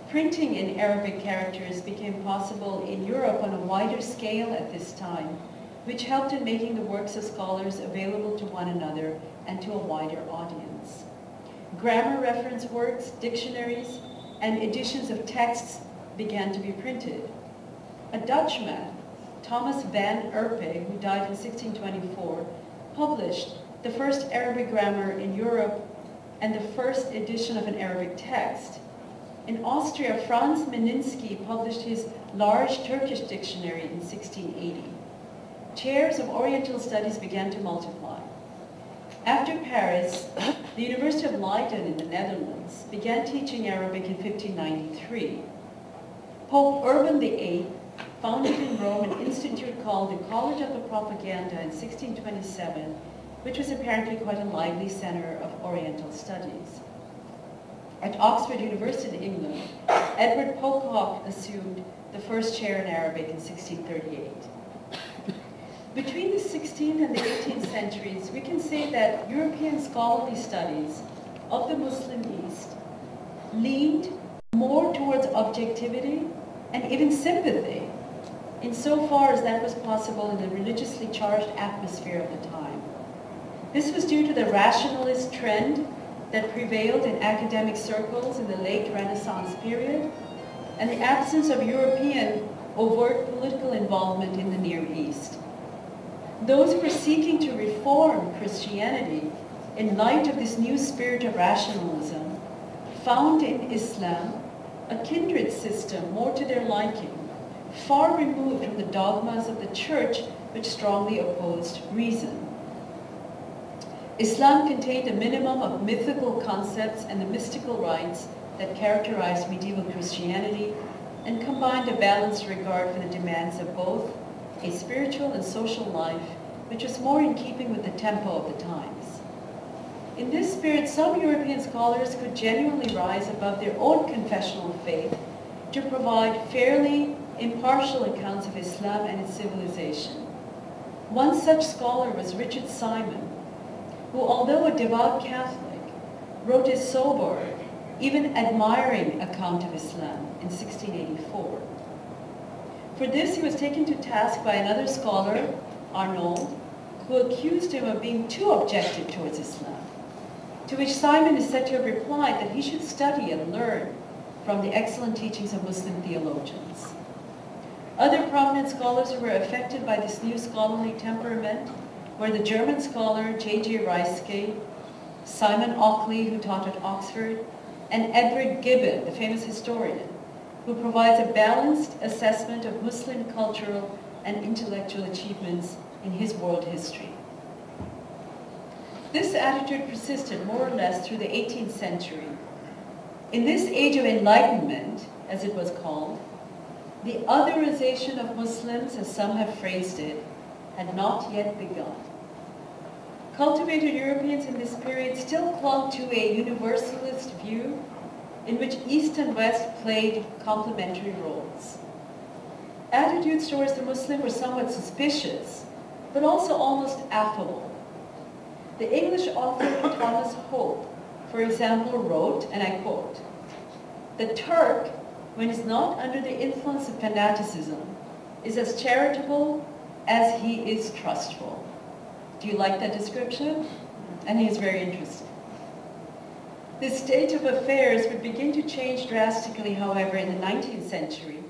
Printing in Arabic characters became possible in Europe on a wider scale at this time, which helped in making the works of scholars available to one another and to a wider audience. Grammar reference works, dictionaries, and editions of texts began to be printed. A Dutchman, Thomas van Erpig, who died in 1624, published the first Arabic grammar in Europe and the first edition of an Arabic text. In Austria, Franz Meninsky published his large Turkish dictionary in 1680. Chairs of Oriental studies began to multiply. After Paris, the University of Leiden in the Netherlands began teaching Arabic in 1593. Pope Urban VIII founded in Rome an institute called the College of the Propaganda in 1627, which was apparently quite a lively center of Oriental studies. At Oxford University in England, Edward Pocock assumed the first chair in Arabic in 1638. Between the 16th and the 18th centuries, we can say that European scholarly studies of the Muslim East leaned more towards objectivity and even sympathy, insofar as that was possible in the religiously charged atmosphere of the time. This was due to the rationalist trend that prevailed in academic circles in the late Renaissance period, and the absence of European overt political involvement in the Near East. Those who were seeking to reform Christianity in light of this new spirit of rationalism found in Islam a kindred system more to their liking, far removed from the dogmas of the church which strongly opposed reason. Islam contained a minimum of mythical concepts and the mystical rites that characterized medieval Christianity, and combined a balanced regard for the demands of both a spiritual and social life, which was more in keeping with the tempo of the times. In this spirit, some European scholars could genuinely rise above their own confessional faith to provide fairly impartial accounts of Islam and its civilization. One such scholar was Richard Simon, who, although a devout Catholic, wrote a sober, even admiring account of Islam in 1684. For this, he was taken to task by another scholar, Arnold, who accused him of being too objective towards Islam, to which Simon is said to have replied that he should study and learn from the excellent teachings of Muslim theologians. Other prominent scholars who were affected by this new scholarly temperament were the German scholar J.J. Reiske, Simon Ockley, who taught at Oxford, and Edward Gibbon, the famous historian, who provides a balanced assessment of Muslim cultural and intellectual achievements in his world history. This attitude persisted more or less through the 18th century. In this age of enlightenment, as it was called, the otherization of Muslims, as some have phrased it, had not yet begun. Cultivated Europeans in this period still clung to a universalist view in which East and West played complementary roles. Attitudes towards the Muslim were somewhat suspicious, but also almost affable. The English author Thomas Hope, for example, wrote, and I quote, "The Turk, when he's not under the influence of fanaticism, is as charitable as he is trustful." Do you like that description? And he is very interesting. This state of affairs would begin to change drastically, however, in the 19th century,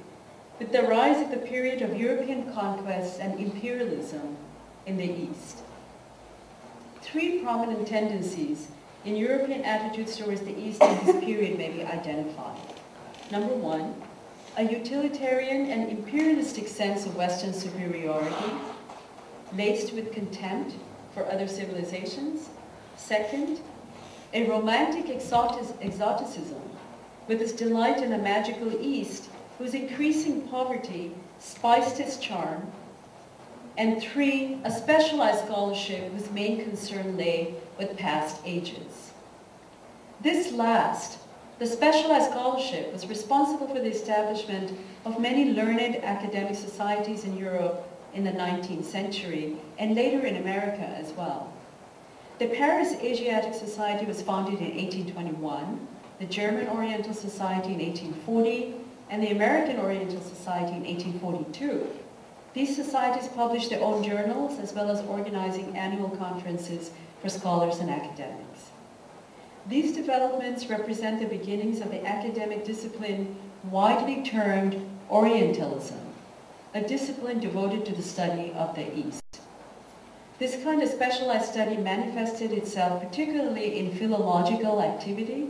with the rise of the period of European conquest and imperialism in the East. Three prominent tendencies in European attitudes towards the East in this period may be identified. Number one, a utilitarian and imperialistic sense of Western superiority, laced with contempt for other civilizations. Second, a romantic exoticism with its delight in a magical East whose increasing poverty spiced its charm. And three, a specialized scholarship whose main concern lay with past ages. This last, the specialized scholarship, was responsible for the establishment of many learned academic societies in Europe in the 19th century, and later in America as well. The Paris Asiatic Society was founded in 1821, the German Oriental Society in 1840, and the American Oriental Society in 1842. These societies published their own journals, as well as organizing annual conferences for scholars and academics. These developments represent the beginnings of the academic discipline widely termed Orientalism, a discipline devoted to the study of the East. This kind of specialized study manifested itself particularly in philological activity,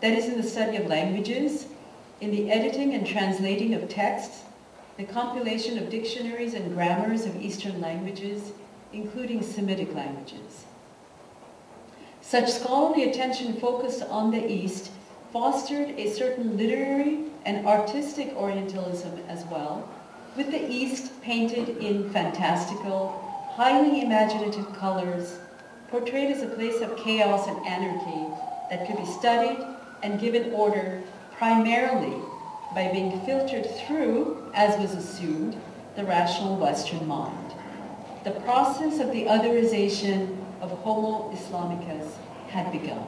that is, in the study of languages, in the editing and translating of texts, the compilation of dictionaries and grammars of Eastern languages, including Semitic languages. Such scholarly attention focused on the East fostered a certain literary and artistic Orientalism as well, with the East painted in fantastical, highly imaginative colors, portrayed as a place of chaos and anarchy that could be studied and given order primarily by being filtered through, as was assumed, the rational Western mind. The process of the otherization of Homo Islamicus had begun.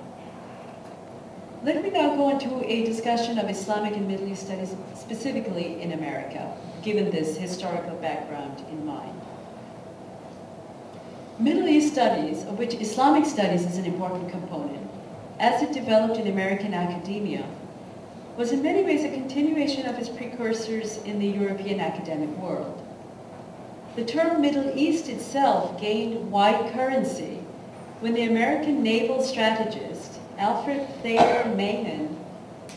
Let me now go into a discussion of Islamic and Middle East studies, specifically in America, given this historical background in mind. Middle East studies, of which Islamic studies is an important component, as it developed in American academia, was in many ways a continuation of its precursors in the European academic world. The term Middle East itself gained wide currency when the American naval strategist Alfred Thayer Mahan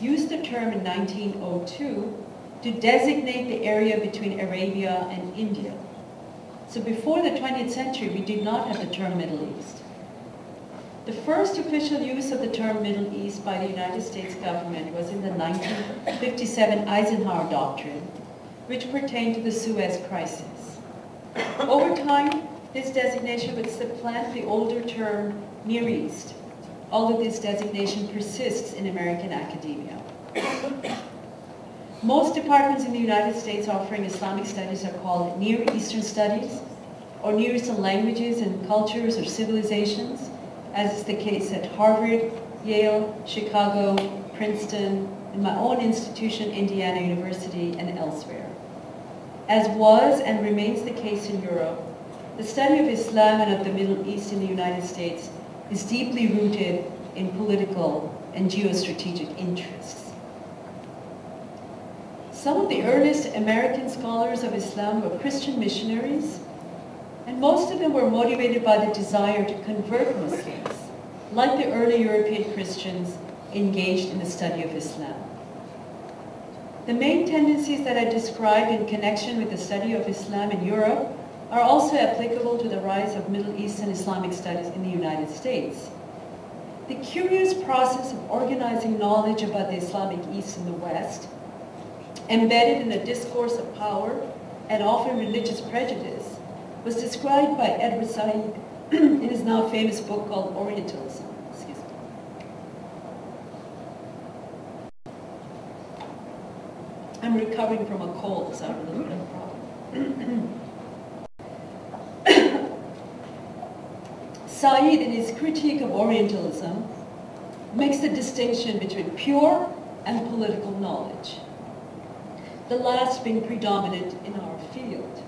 used the term in 1902 to designate the area between Arabia and India. So before the 20th century, we did not have the term Middle East. The first official use of the term Middle East by the United States government was in the 1957 Eisenhower Doctrine, which pertained to the Suez Crisis. Over time, this designation would supplant the older term Near East, although this designation persists in American academia. Most departments in the United States offering Islamic studies are called Near Eastern Studies, or Near Eastern Languages and Cultures or Civilizations, as is the case at Harvard, Yale, Chicago, Princeton, and my own institution, Indiana University, and elsewhere. As was and remains the case in Europe, the study of Islam and of the Middle East in the United States is deeply rooted in political and geostrategic interests. Some of the earliest American scholars of Islam were Christian missionaries, and most of them were motivated by the desire to convert Muslims, like the early European Christians engaged in the study of Islam. The main tendencies that I described in connection with the study of Islam in Europe are also applicable to the rise of Middle East and Islamic studies in the United States. The curious process of organizing knowledge about the Islamic East and the West, embedded in a discourse of power and often religious prejudice, was described by Edward Said in his now famous book called Orientalism. Excuse me. I'm recovering from a cold, so I have a little bit of a problem. Said, in his critique of Orientalism, makes the distinction between pure and political knowledge, the last being predominant in our field.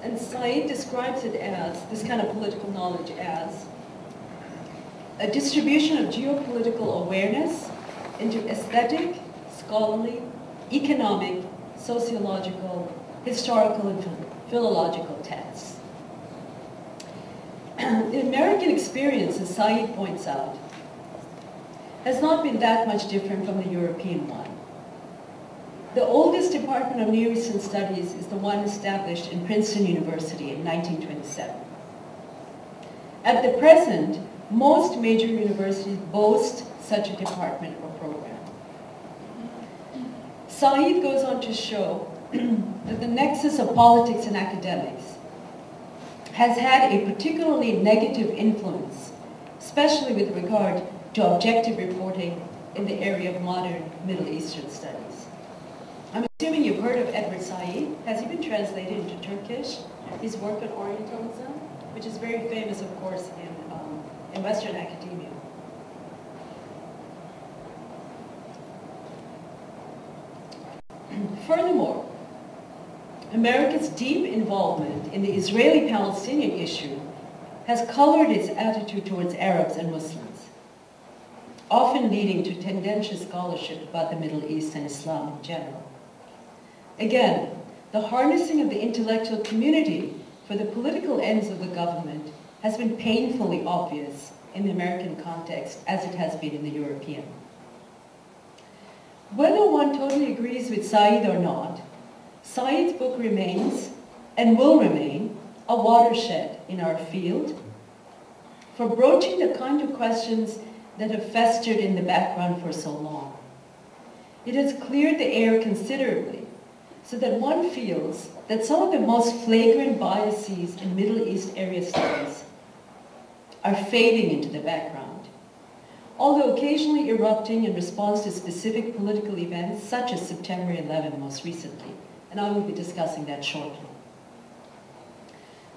And Said describes it as, this kind of political knowledge as, a distribution of geopolitical awareness into aesthetic, scholarly, economic, sociological, historical, and philological texts. The American experience, as Said points out, has not been that much different from the European one. The oldest department of Near Eastern Studies is the one established in Princeton University in 1927. At the present, most major universities boast such a department or program. Said goes on to show that the nexus of politics and academics has had a particularly negative influence, especially with regard to objective reporting in the area of modern Middle Eastern studies. I'm assuming you've heard of Edward Said. Has he been translated into Turkish? His work on Orientalism, which is very famous, of course, in Western academia. Furthermore, America's deep involvement in the Israeli-Palestinian issue has colored its attitude towards Arabs and Muslims, often leading to tendentious scholarship about the Middle East and Islam in general. Again, the harnessing of the intellectual community for the political ends of the government has been painfully obvious in the American context as it has been in the European. Whether one totally agrees with Said or not, Said's book remains and will remain a watershed in our field for broaching the kind of questions that have festered in the background for so long. It has cleared the air considerably so that one feels that some of the most flagrant biases in Middle East area studies are fading into the background, although occasionally erupting in response to specific political events such as September 11 most recently, and I will be discussing that shortly.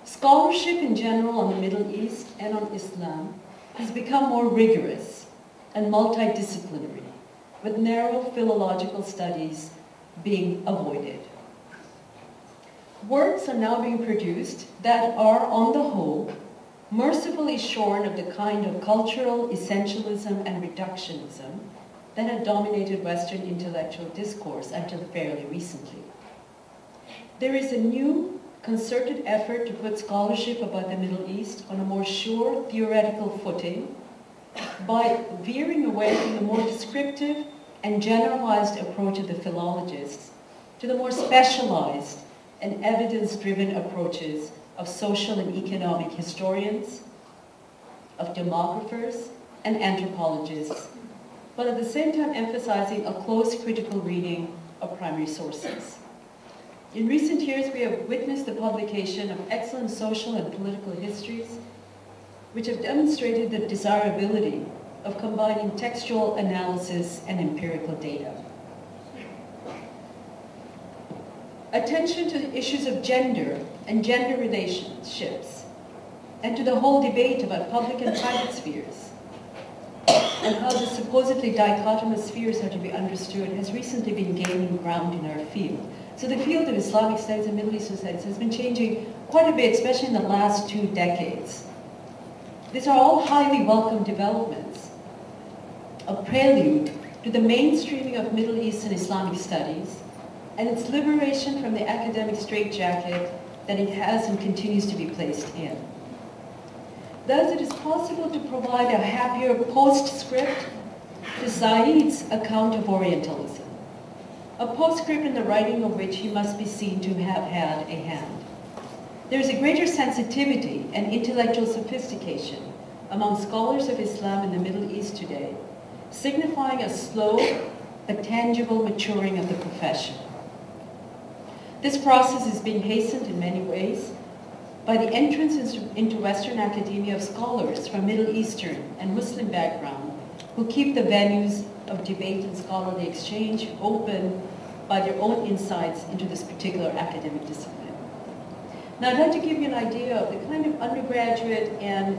Scholarship in general on the Middle East and on Islam has become more rigorous and multidisciplinary, with narrow philological studies being avoided. Works are now being produced that are, on the whole, mercifully shorn of the kind of cultural essentialism and reductionism that had dominated Western intellectual discourse until fairly recently. There is a new, concerted effort to put scholarship about the Middle East on a more sure theoretical footing by veering away from the more descriptive and generalized approach of the philologists to the more specialized and evidence-driven approaches of social and economic historians, of demographers, and anthropologists, but at the same time emphasizing a close critical reading of primary sources. In recent years, we have witnessed the publication of excellent social and political histories, which have demonstrated the desirability of combining textual analysis and empirical data. Attention to the issues of gender and gender relationships, and to the whole debate about public and private spheres, and how the supposedly dichotomous spheres are to be understood, has recently been gaining ground in our field. So the field of Islamic studies and Middle Eastern studies has been changing quite a bit, especially in the last 2 decades. These are all highly welcome developments, a prelude to the mainstreaming of Middle Eastern Islamic studies and its liberation from the academic straitjacket that it has and continues to be placed in. Thus, it is possible to provide a happier postscript to Said's account of Orientalism, a postscript in the writing of which he must be seen to have had a hand. There is a greater sensitivity and intellectual sophistication among scholars of Islam in the Middle East today, signifying a slow but tangible maturing of the profession. This process is being hastened in many ways by the entrance into Western academia of scholars from Middle Eastern and Muslim background who keep the venues of debate and scholarly exchange open by their own insights into this particular academic discipline. Now, I'd like to give you an idea of the kind of undergraduate and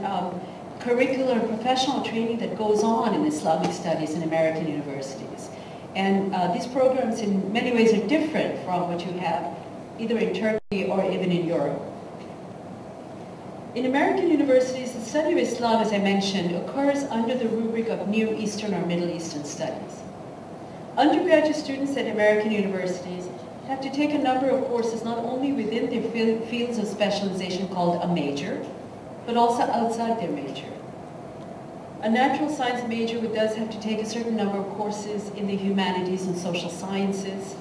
curricular and professional training that goes on in Islamic studies in American universities. And these programs in many ways are different from what you have either in Turkey or even in Europe. In American universities, the study of Islam, as I mentioned, occurs under the rubric of Near Eastern or Middle Eastern studies. Undergraduate students at American universities have to take a number of courses not only within their fields of specialization called a major, but also outside their major. A natural science major does have to take a certain number of courses in the humanities and social sciences.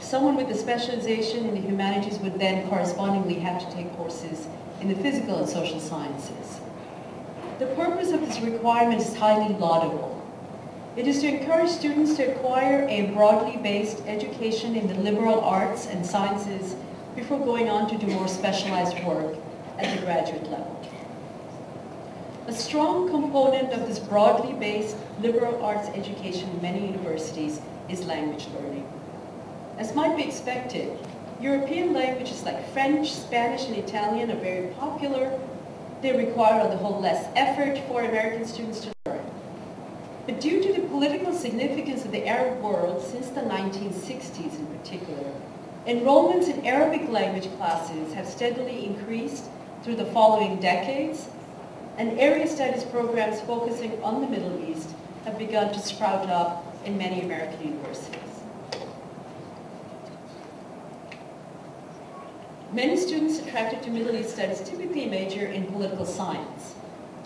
Someone with a specialization in the humanities would then correspondingly have to take courses in the physical and social sciences. The purpose of this requirement is highly laudable. It is to encourage students to acquire a broadly based education in the liberal arts and sciences before going on to do more specialized work at the graduate level. A strong component of this broadly based liberal arts education in many universities is language learning. As might be expected, European languages like French, Spanish, and Italian are very popular. They require on the whole less effort for American students to learn. But due to the political significance of the Arab world since the 1960s in particular, enrollments in Arabic language classes have steadily increased through the following decades, and area studies programs focusing on the Middle East have begun to sprout up in many American universities. Many students attracted to Middle East studies typically major in political science,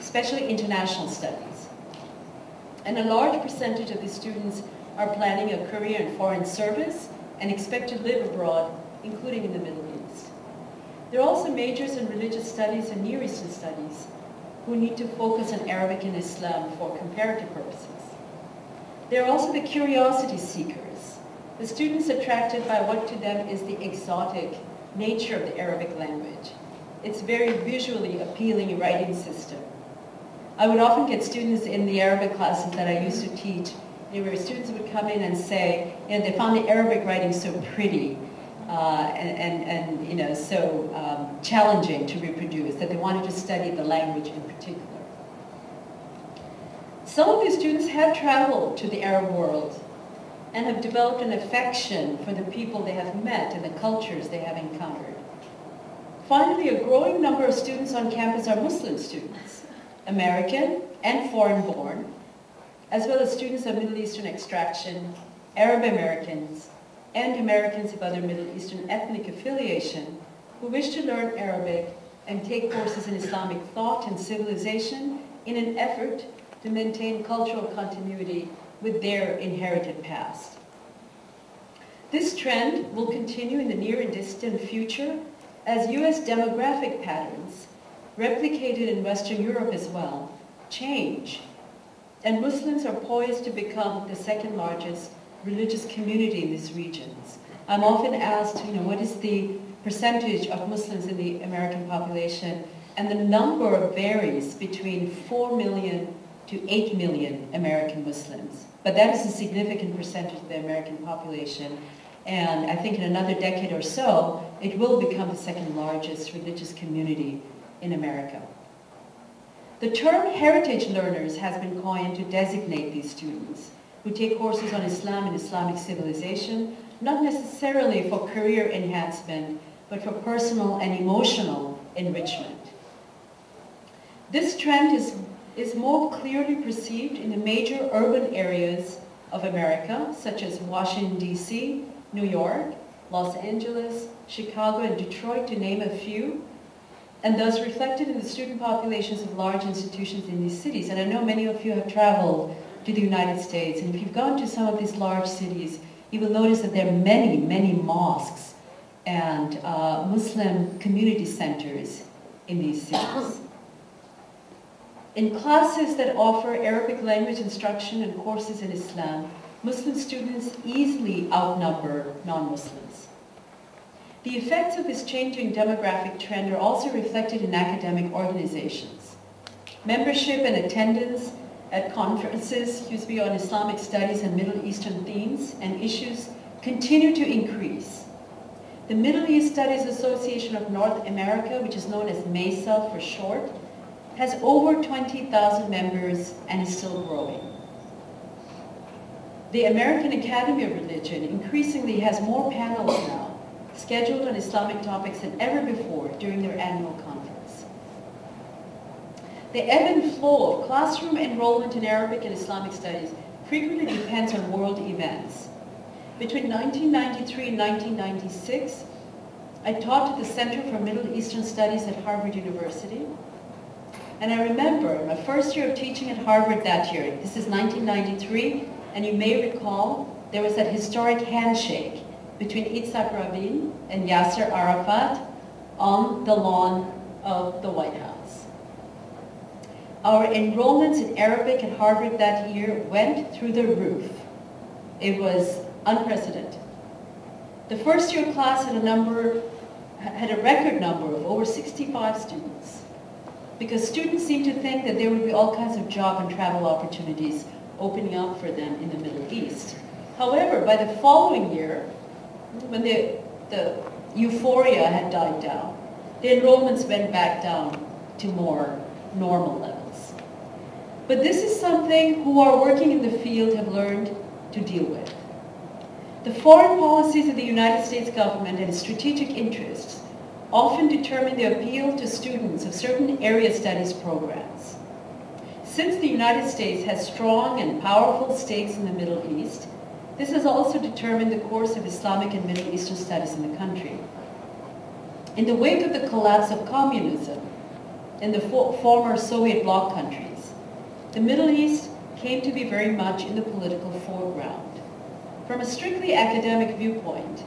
especially international studies. And a large percentage of these students are planning a career in foreign service and expect to live abroad, including in the Middle East. There are also majors in religious studies and Near Eastern studies who need to focus on Arabic and Islam for comparative purposes. There are also the curiosity seekers, the students attracted by what to them is the exotic nature of the Arabic language. It's very visually appealing writing system. I would often get students in the Arabic classes that I used to teach, where students would come in and say, they found the Arabic writing so pretty and so challenging to reproduce that they wanted to study the language in particular. Some of these students have traveled to the Arab world and have developed an affection for the people they have met and the cultures they have encountered. Finally, a growing number of students on campus are Muslim students, American and foreign-born, as well as students of Middle Eastern extraction, Arab Americans, and Americans of other Middle Eastern ethnic affiliation who wish to learn Arabic and take courses in Islamic thought and civilization in an effort to maintain cultural continuity with their inherited past. This trend will continue in the near and distant future as US demographic patterns, replicated in Western Europe as well, change, and Muslims are poised to become the second largest religious community in these regions, I'm often asked, what is the percentage of Muslims in the American population? And the number varies between 4 million to 8 million American Muslims. But that is a significant percentage of the American population. And I think in another decade or so, it will become the second largest religious community in America. The term heritage learners has been coined to designate these students who take courses on Islam and Islamic civilization, not necessarily for career enhancement, but for personal and emotional enrichment. This trend is more clearly perceived in the major urban areas of America, such as Washington, D.C., New York, Los Angeles, Chicago, and Detroit, to name a few, and thus reflected in the student populations of large institutions in these cities. And I know many of you have traveled to the United States, and if you've gone to some of these large cities, you will notice that there are many, many mosques and Muslim community centers in these cities. In classes that offer Arabic language instruction and courses in Islam, Muslim students easily outnumber non-Muslims. The effects of this changing demographic trend are also reflected in academic organizations. Membership and attendance at conferences on Islamic studies and Middle Eastern themes and issues continue to increase. The Middle East Studies Association of North America, which is known as MESA for short, has over 20,000 members and is still growing. The American Academy of Religion increasingly has more panels now scheduled on Islamic topics than ever before during their annual conference. The ebb and flow of classroom enrollment in Arabic and Islamic studies frequently depends on world events. Between 1993 and 1996, I taught at the Center for Middle Eastern Studies at Harvard University. And I remember my first year of teaching at Harvard that year, this is 1993, and you may recall there was that historic handshake between Yitzhak Rabin and Yasser Arafat on the lawn of the White House. Our enrollments in Arabic at Harvard that year went through the roof. It was unprecedented. The first year class had a record number of over 65 students, because students seemed to think that there would be all kinds of job and travel opportunities opening up for them in the Middle East. However, by the following year, when the euphoria had died down, the enrollments went back down to more normal levels. But this is something who are working in the field have learned to deal with. The foreign policies of the United States government and its strategic interests often determine the appeal to students of certain area studies programs. Since the United States has strong and powerful stakes in the Middle East, this has also determined the course of Islamic and Middle Eastern studies in the country. In the wake of the collapse of communism in the former Soviet bloc countries, the Middle East came to be very much in the political foreground. From a strictly academic viewpoint,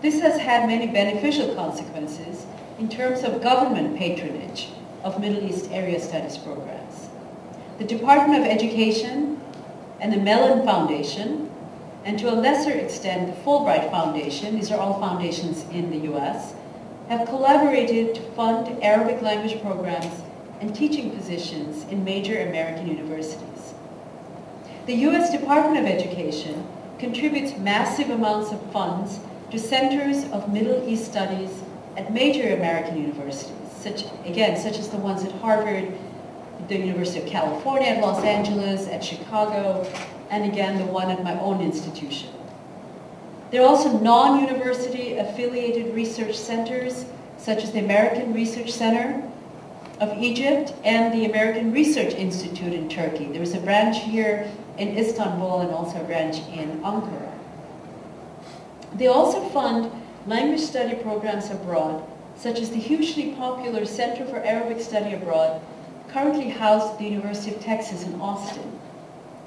this has had many beneficial consequences in terms of government patronage of Middle East area studies programs. The Department of Education and the Mellon Foundation, and to a lesser extent the Fulbright Foundation, these are all foundations in the US, have collaborated to fund Arabic language programs and teaching positions in major American universities. The US Department of Education contributes massive amounts of funds to centers of Middle East studies at major American universities, such as the ones at Harvard, the University of California at Los Angeles, at Chicago, and again, the one at my own institution. There are also non-university affiliated research centers, such as the American Research Center of Egypt and the American Research Institute in Turkey. There is a branch here in Istanbul and also a branch in Ankara. They also fund language study programs abroad, such as the hugely popular Center for Arabic Study Abroad, currently housed at the University of Texas in Austin,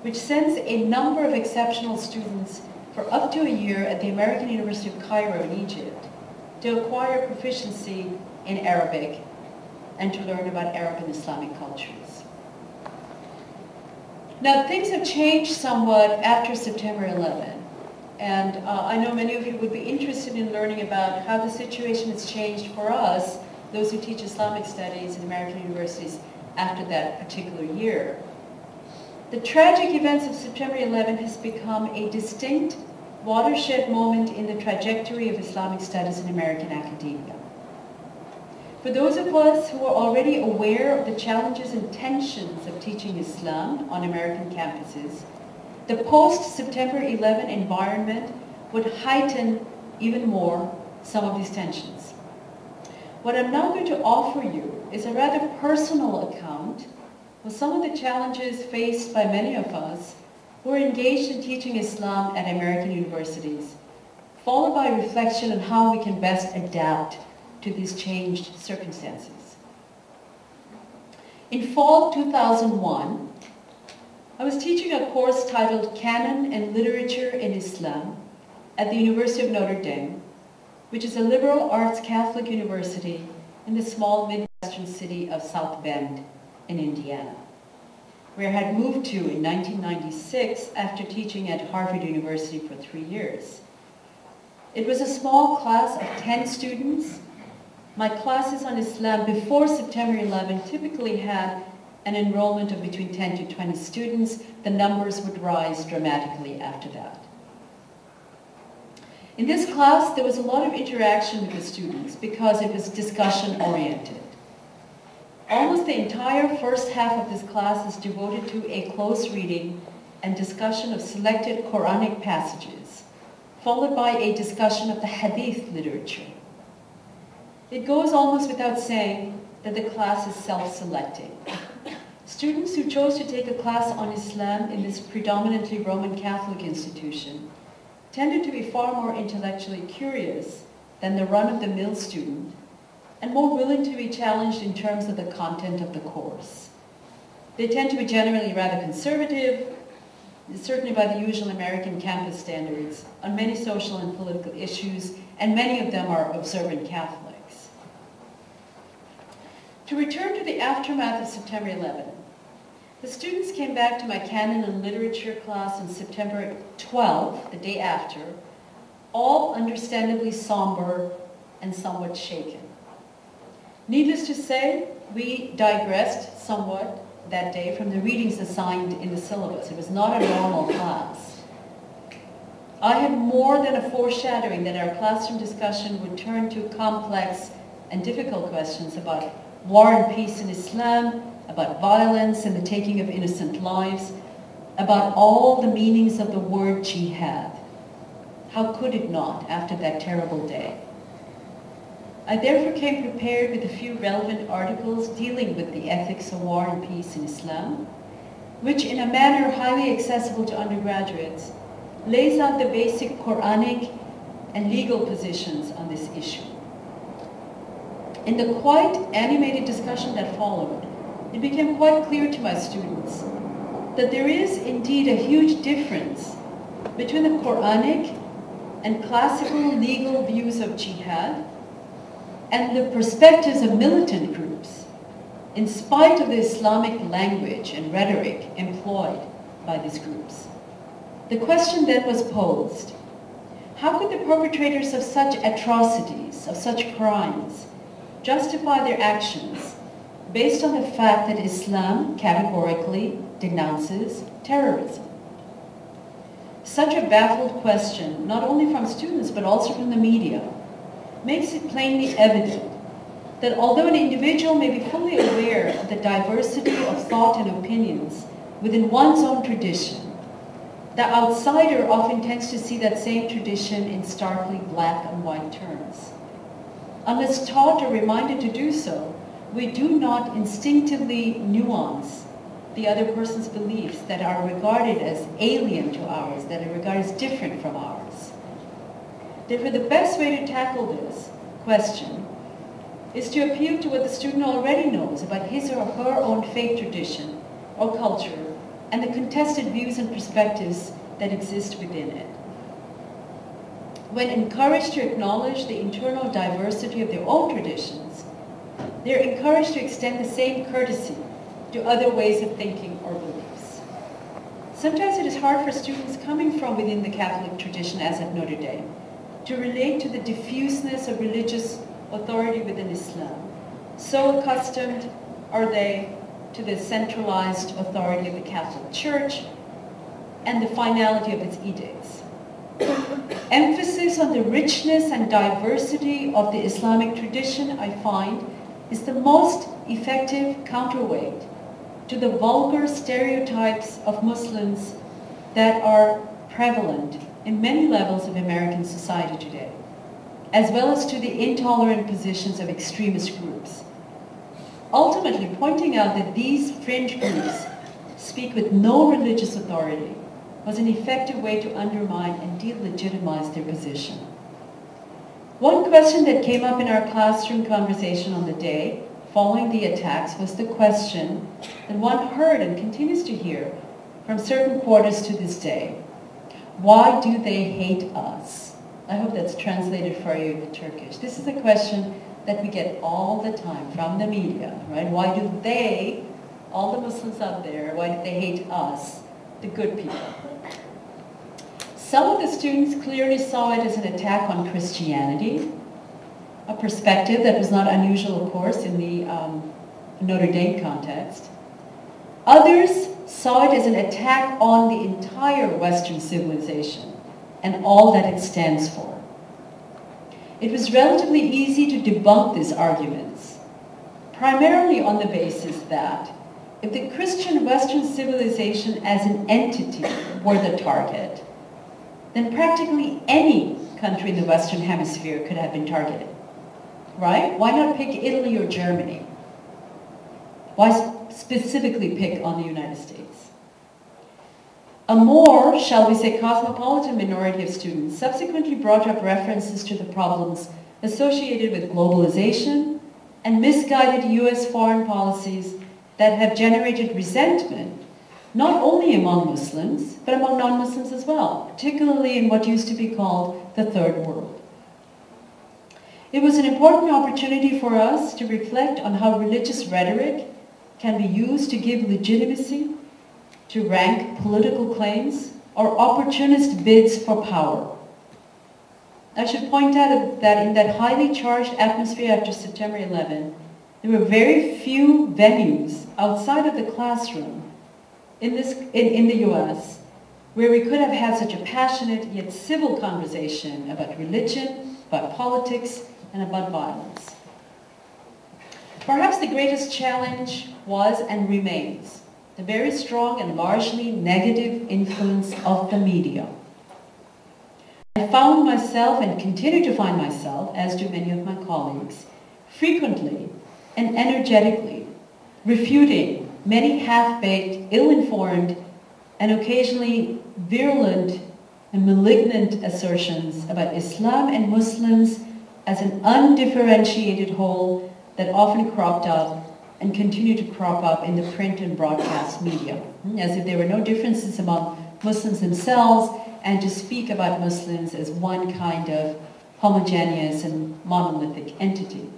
which sends a number of exceptional students for up to a year at the American University of Cairo in Egypt to acquire proficiency in Arabic and to learn about Arab and Islamic cultures. Now, things have changed somewhat after September 11, And I know many of you would be interested in learning about how the situation has changed for us, those who teach Islamic studies in American universities, after that particular year. The tragic events of September 11 has become a distinct watershed moment in the trajectory of Islamic studies in American academia. For those of us who are already aware of the challenges and tensions of teaching Islam on American campuses, the post-September 11 environment would heighten even more some of these tensions. What I'm now going to offer you is a rather personal account of some of the challenges faced by many of us who are engaged in teaching Islam at American universities, followed by reflection on how we can best adapt to these changed circumstances. In fall 2001, I was teaching a course titled Canon and Literature in Islam at the University of Notre Dame, which is a liberal arts Catholic university in the small Midwestern city of South Bend in Indiana, where I had moved to in 1996 after teaching at Harvard University for 3 years. It was a small class of 10 students. My classes on Islam before September 11 typically had an enrollment of between 10 to 20 students. The numbers would rise dramatically after that. In this class, there was a lot of interaction with the students because it was discussion-oriented. Almost the entire first half of this class is devoted to a close reading and discussion of selected Quranic passages, followed by a discussion of the Hadith literature. It goes almost without saying that the class is self-selecting. Students who chose to take a class on Islam in this predominantly Roman Catholic institution tended to be far more intellectually curious than the run-of-the-mill student and more willing to be challenged in terms of the content of the course. They tend to be generally rather conservative, certainly by the usual American campus standards, on many social and political issues, and many of them are observant Catholics. To return to the aftermath of September 11, the students came back to my Canon and Literature class on September 12, the day after, all understandably somber and somewhat shaken. Needless to say, we digressed somewhat that day from the readings assigned in the syllabus. It was not a normal class. I had more than a foreshadowing that our classroom discussion would turn to complex and difficult questions about war and peace in Islam, about violence and the taking of innocent lives, about all the meanings of the word jihad. How could it not after that terrible day? I therefore came prepared with a few relevant articles dealing with the ethics of war and peace in Islam, which in a manner highly accessible to undergraduates, lays out the basic Quranic and legal positions on this issue. In the quite animated discussion that followed, it became quite clear to my students that there is indeed a huge difference between the Quranic and classical legal views of jihad and the perspectives of militant groups, in spite of the Islamic language and rhetoric employed by these groups. The question then was posed, how could the perpetrators of such atrocities, of such crimes, justify their actions based on the fact that Islam categorically denounces terrorism? Such a baffled question, not only from students but also from the media, makes it plainly evident that although an individual may be fully aware of the diversity of thought and opinions within one's own tradition, the outsider often tends to see that same tradition in starkly black and white terms. Unless taught or reminded to do so, we do not instinctively nuance the other person's beliefs that are regarded as alien to ours, that are regarded as different from ours. Therefore, the best way to tackle this question is to appeal to what the student already knows about his or her own faith tradition or culture and the contested views and perspectives that exist within it. When encouraged to acknowledge the internal diversity of their own traditions, they're encouraged to extend the same courtesy to other ways of thinking or beliefs. Sometimes it is hard for students coming from within the Catholic tradition, as at Notre Dame, to relate to the diffuseness of religious authority within Islam. So accustomed are they to the centralized authority of the Catholic Church and the finality of its edicts. Emphasis on the richness and diversity of the Islamic tradition, I find, is the most effective counterweight to the vulgar stereotypes of Muslims that are prevalent in many levels of American society today, as well as to the intolerant positions of extremist groups. Ultimately, pointing out that these fringe groups speak with no religious authority was an effective way to undermine and delegitimize their position. One question that came up in our classroom conversation on the day following the attacks was the question that one heard and continues to hear from certain quarters to this day. Why do they hate us? I hope that's translated for you in Turkish. This is a question that we get all the time from the media, right? Why do they, all the Muslims out there, why do they hate us, the good people? Some of the students clearly saw it as an attack on Christianity, a perspective that was not unusual, of course, in the Notre Dame context. Others saw it as an attack on the entire Western civilization and all that it stands for. It was relatively easy to debunk these arguments, primarily on the basis that if the Christian Western civilization as an entity were the target, then practically any country in the Western Hemisphere could have been targeted, right? Why not pick Italy or Germany? Why specifically pick on the United States? A more, shall we say, cosmopolitan minority of students subsequently brought up references to the problems associated with globalization and misguided US foreign policies that have generated resentment not only among Muslims, but among non-Muslims as well, particularly in what used to be called the Third World. It was an important opportunity for us to reflect on how religious rhetoric can be used to give legitimacy to rank political claims or opportunist bids for power. I should point out that in that highly charged atmosphere after September 11, there were very few venues outside of the classroom in the US where we could have had such a passionate yet civil conversation about religion, about politics, and about violence. Perhaps the greatest challenge was and remains the very strong and largely negative influence of the media. I found myself, and continue to find myself, as do many of my colleagues, frequently and energetically refuting many half-baked, ill-informed, and occasionally virulent and malignant assertions about Islam and Muslims as an undifferentiated whole that often cropped up and continue to crop up in the print and broadcast media, as if there were no differences among Muslims themselves, and to speak about Muslims as one kind of homogeneous and monolithic entity.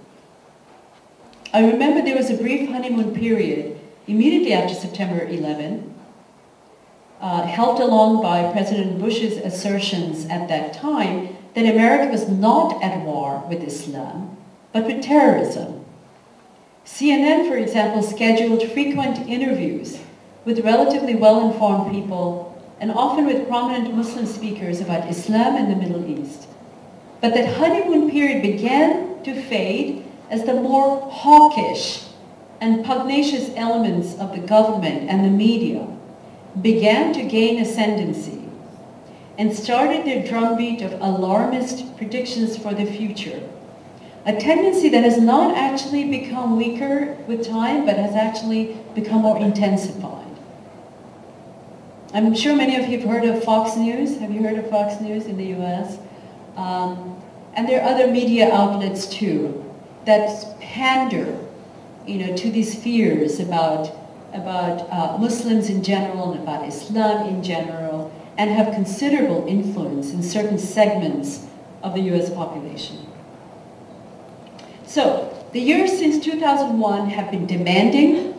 I remember there was a brief honeymoon period immediately after September 11, helped along by President Bush's assertions at that time that America was not at war with Islam, but with terrorism. CNN, for example, scheduled frequent interviews with relatively well-informed people and often with prominent Muslim speakers about Islam and the Middle East. But that honeymoon period began to fade as the more hawkish and pugnacious elements of the government and the media began to gain ascendancy and started their drumbeat of alarmist predictions for the future. A tendency that has not actually become weaker with time, but has actually become more intensified. I'm sure many of you have heard of Fox News. Have you heard of Fox News in the US? And there are other media outlets too that pander, to these fears about Muslims in general and about Islam in general, and have considerable influence in certain segments of the US population. So, the years since 2001 have been demanding,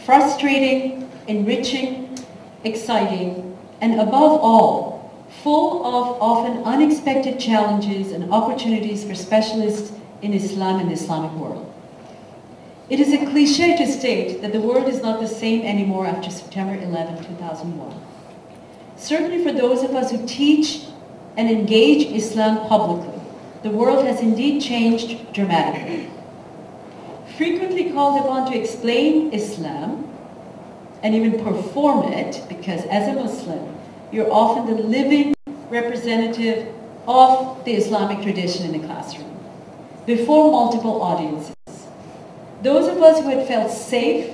frustrating, enriching, exciting, and above all, full of often unexpected challenges and opportunities for specialists in Islam and the Islamic world. It is a cliché to state that the world is not the same anymore after September 11, 2001. Certainly for those of us who teach and engage Islam publicly, the world has indeed changed dramatically. Frequently called upon to explain Islam and even perform it, because as a Muslim, you're often the living representative of the Islamic tradition in the classroom, before multiple audiences. Those of us who had felt safe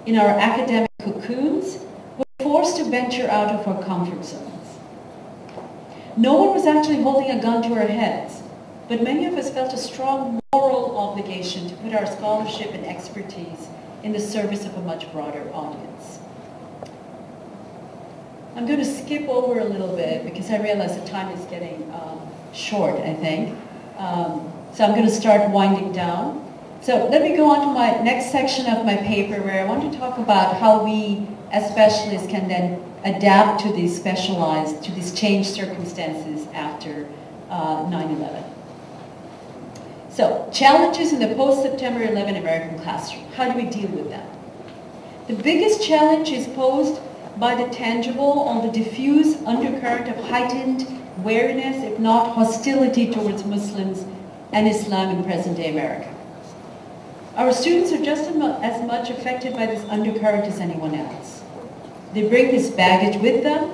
in our academic cocoons were forced to venture out of our comfort zones. No one was actually holding a gun to our heads, but many of us felt a strong moral obligation to put our scholarship and expertise in the service of a much broader audience. I'm going to skip over a little bit because I realize the time is getting short, I think. So I'm going to start winding down. So let me go on to my next section of my paper where I want to talk about how we as specialists can then adapt to these specialized, to these changed circumstances after 9/11. So, challenges in the post-September 11 American classroom. How do we deal with that? The biggest challenge is posed by the tangible or the diffuse undercurrent of heightened wariness, if not hostility towards Muslims and Islam in present-day America. Our students are just as much affected by this undercurrent as anyone else. They bring this baggage with them,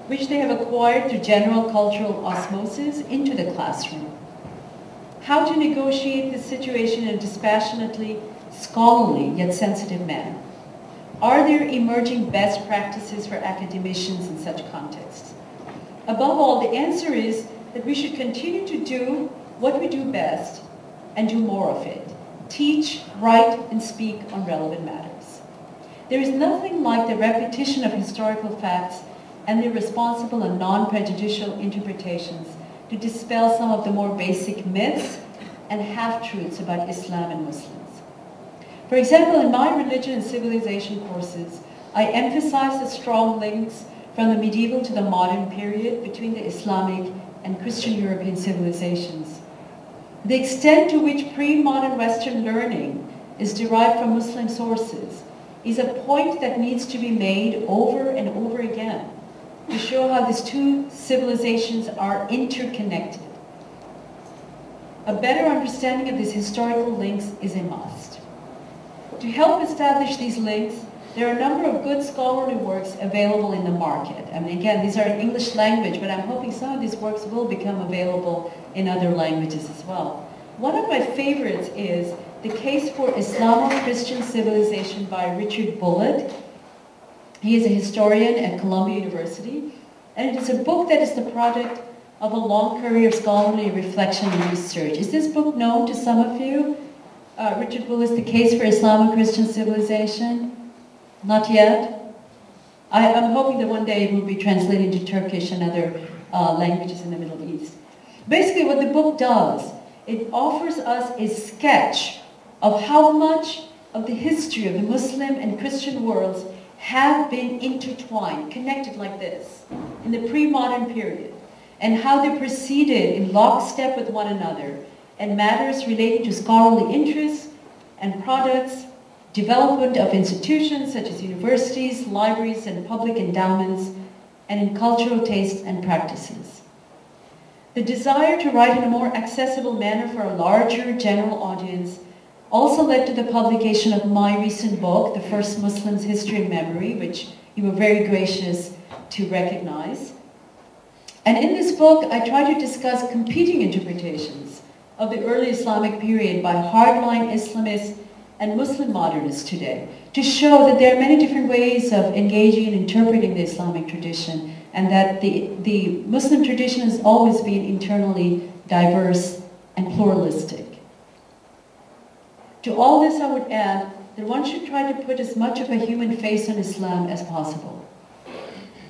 which they have acquired through general cultural osmosis into the classroom. How to negotiate this situation in a dispassionately scholarly yet sensitive manner? Are there emerging best practices for academicians in such contexts? Above all, the answer is that we should continue to do what we do best and do more of it. Teach, write, and speak on relevant matters. There is nothing like the repetition of historical facts and their responsible and non-prejudicial interpretations to dispel some of the more basic myths and half-truths about Islam and Muslims. For example, in my religion and civilization courses, I emphasize the strong links from the medieval to the modern period between the Islamic and Christian European civilizations. The extent to which pre-modern Western learning is derived from Muslim sources is a point that needs to be made over and over again to show how these two civilizations are interconnected. A better understanding of these historical links is a must. To help establish these links, there are a number of good scholarly works available in the market. I mean, again, these are in English language, but I'm hoping some of these works will become available in other languages as well. One of my favorites is The Case for Islamo-Christian Civilization by Richard Bullitt. He is a historian at Columbia University, and it is a book that is the product of a long career of scholarly reflection and research. Is this book known to some of you? Richard Bullitt's The Case for Islamo-Christian Civilization? Not yet? I'm hoping that one day it will be translated into Turkish and other languages in the Middle East. Basically what the book does, it offers us a sketch of how much of the history of the Muslim and Christian worlds have been intertwined, connected like this, in the pre-modern period, and how they proceeded in lockstep with one another, and matters relating to scholarly interests and products, development of institutions such as universities, libraries, and public endowments, and in cultural tastes and practices. The desire to write in a more accessible manner for a larger general audience also led to the publication of my recent book, The First Muslims' History and Memory, which you were very gracious to recognize. And in this book, I try to discuss competing interpretations of the early Islamic period by hardline Islamists and Muslim modernists today, to show that there are many different ways of engaging and interpreting the Islamic tradition, and that the Muslim tradition has always been internally diverse and pluralistic. To all this, I would add that one should try to put as much of a human face on Islam as possible.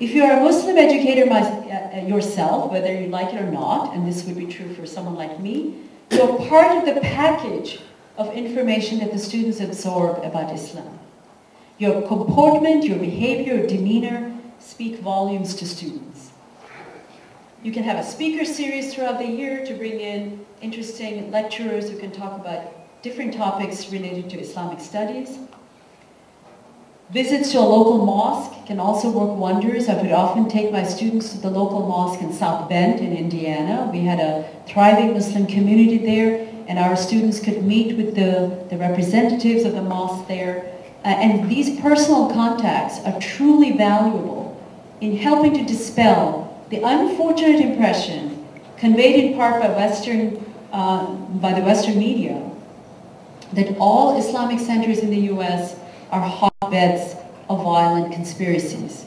If you are a Muslim educator yourself, whether you like it or not, and this would be true for someone like me, you're part of the package of information that the students absorb about Islam. Your comportment, your behavior, your demeanor speak volumes to students. You can have a speaker series throughout the year to bring in interesting lecturers who can talk about different topics related to Islamic studies. Visits to a local mosque can also work wonders. I would often take my students to the local mosque in South Bend in Indiana. We had a thriving Muslim community there, and our students could meet with the representatives of the mosque there. And these personal contacts are truly valuable in helping to dispel the unfortunate impression conveyed in part by the Western media that all Islamic centers in the U.S. are hotbeds of violent conspiracies.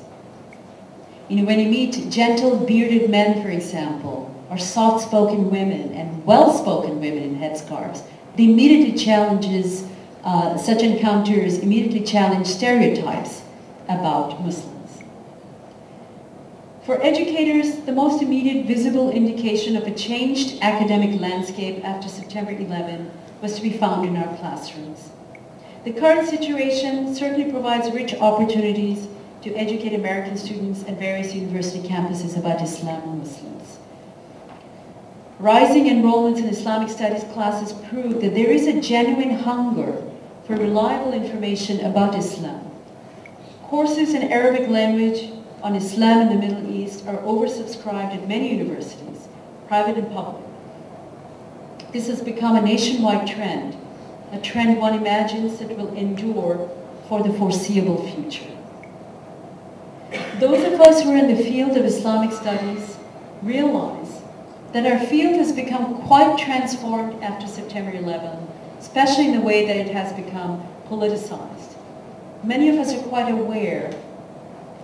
When you meet gentle, bearded men, for example, or soft-spoken women and well-spoken women in headscarves, it immediately challenges, such encounters immediately challenge stereotypes about Muslims. For educators, the most immediate visible indication of a changed academic landscape after September 11 was to be found in our classrooms. The current situation certainly provides rich opportunities to educate American students at various university campuses about Islam and Muslims. Rising enrollments in Islamic studies classes prove that there is a genuine hunger for reliable information about Islam. Courses in Arabic language on Islam in the Middle East are oversubscribed at many universities, private and public. This has become a nationwide trend, a trend one imagines that will endure for the foreseeable future. Those of us who are in the field of Islamic studies realize that our field has become quite transformed after September 11, especially in the way that it has become politicized. Many of us are quite aware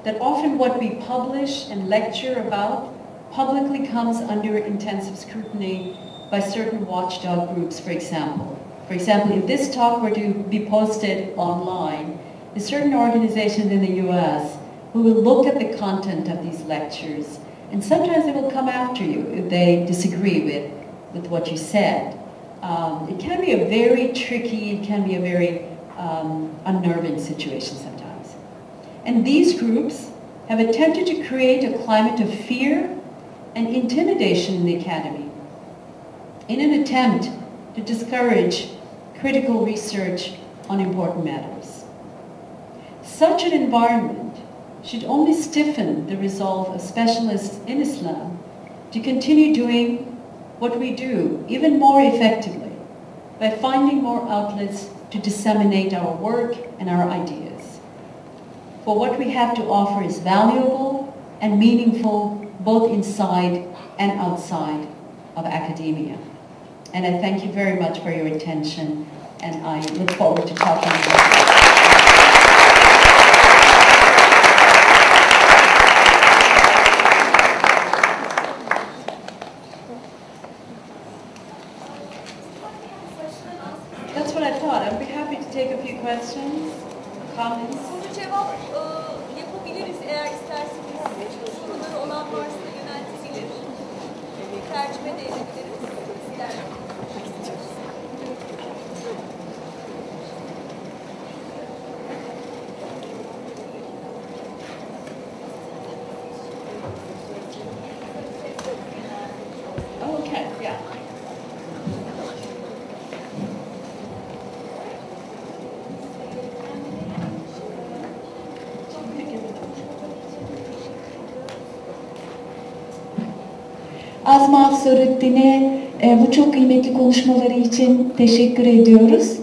that often what we publish and lecture about publicly comes under intensive scrutiny by certain watchdog groups, for example. For example, if this talk were to be posted online, there's certain organizations in the US who will look at the content of these lectures, and sometimes they will come after you if they disagree with what you said. It can be a very tricky, it can be a very unnerving situation sometimes. And these groups have attempted to create a climate of fear and intimidation in the academy in an attempt to discourage critical research on important matters. Such an environment should only stiffen the resolve of specialists in Islam to continue doing what we do even more effectively by finding more outlets to disseminate our work and our ideas. For what we have to offer is valuable and meaningful both inside and outside of academia. And I thank you very much for your attention, and I look forward to talking to you. That's what I thought. I'd be happy to take a few questions, comments. Soru cevap yapabiliriz eğer isterseniz. Soruları olan varsa yöneltebilir. Tercüme de edebiliriz. Okay, yeah. Asma Afsaruddin'e bu çok kıymetli konuşmaları için teşekkür ediyoruz.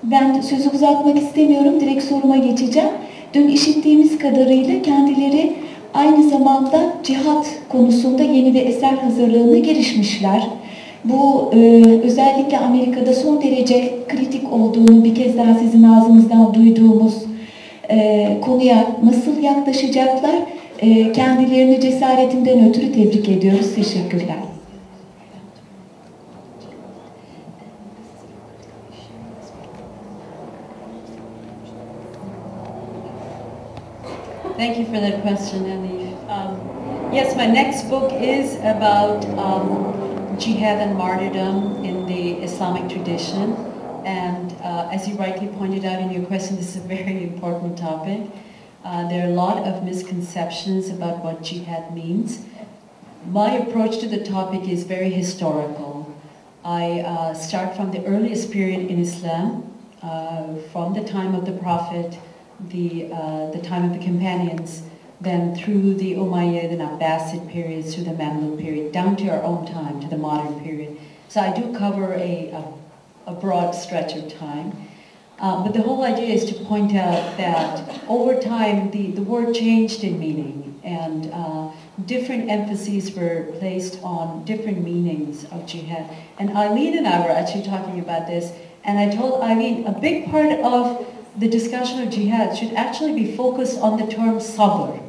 Ben sözü uzatmak istemiyorum, direkt soruma geçeceğim. Dün işittiğimiz kadarıyla kendileri aynı zamanda cihat konusunda yeni bir eser hazırlığına girişmişler. Bu özellikle Amerika'da son derece kritik olduğunu bir kez daha sizin ağzınızdan duyduğumuz konuya nasıl yaklaşacaklar? Kendilerini cesaretinden ötürü tebrik ediyoruz. Teşekkürler. Thank you for that question, Elif. Yes, my next book is about jihad and martyrdom in the Islamic tradition. And as you rightly pointed out in your question, this is a very important topic. There are a lot of misconceptions about what jihad means. My approach to the topic is very historical. I start from the earliest period in Islam, from the time of the Prophet, the time of the companions, then through the Umayyad and Abbasid periods, through the Mamluk period, down to our own time, to the modern period. So I do cover a broad stretch of time. But the whole idea is to point out that over time the word changed in meaning, and different emphases were placed on different meanings of jihad. And Eileen and I were actually talking about this, and I told Eileen a big part of the discussion of jihad should actually be focused on the term sabr.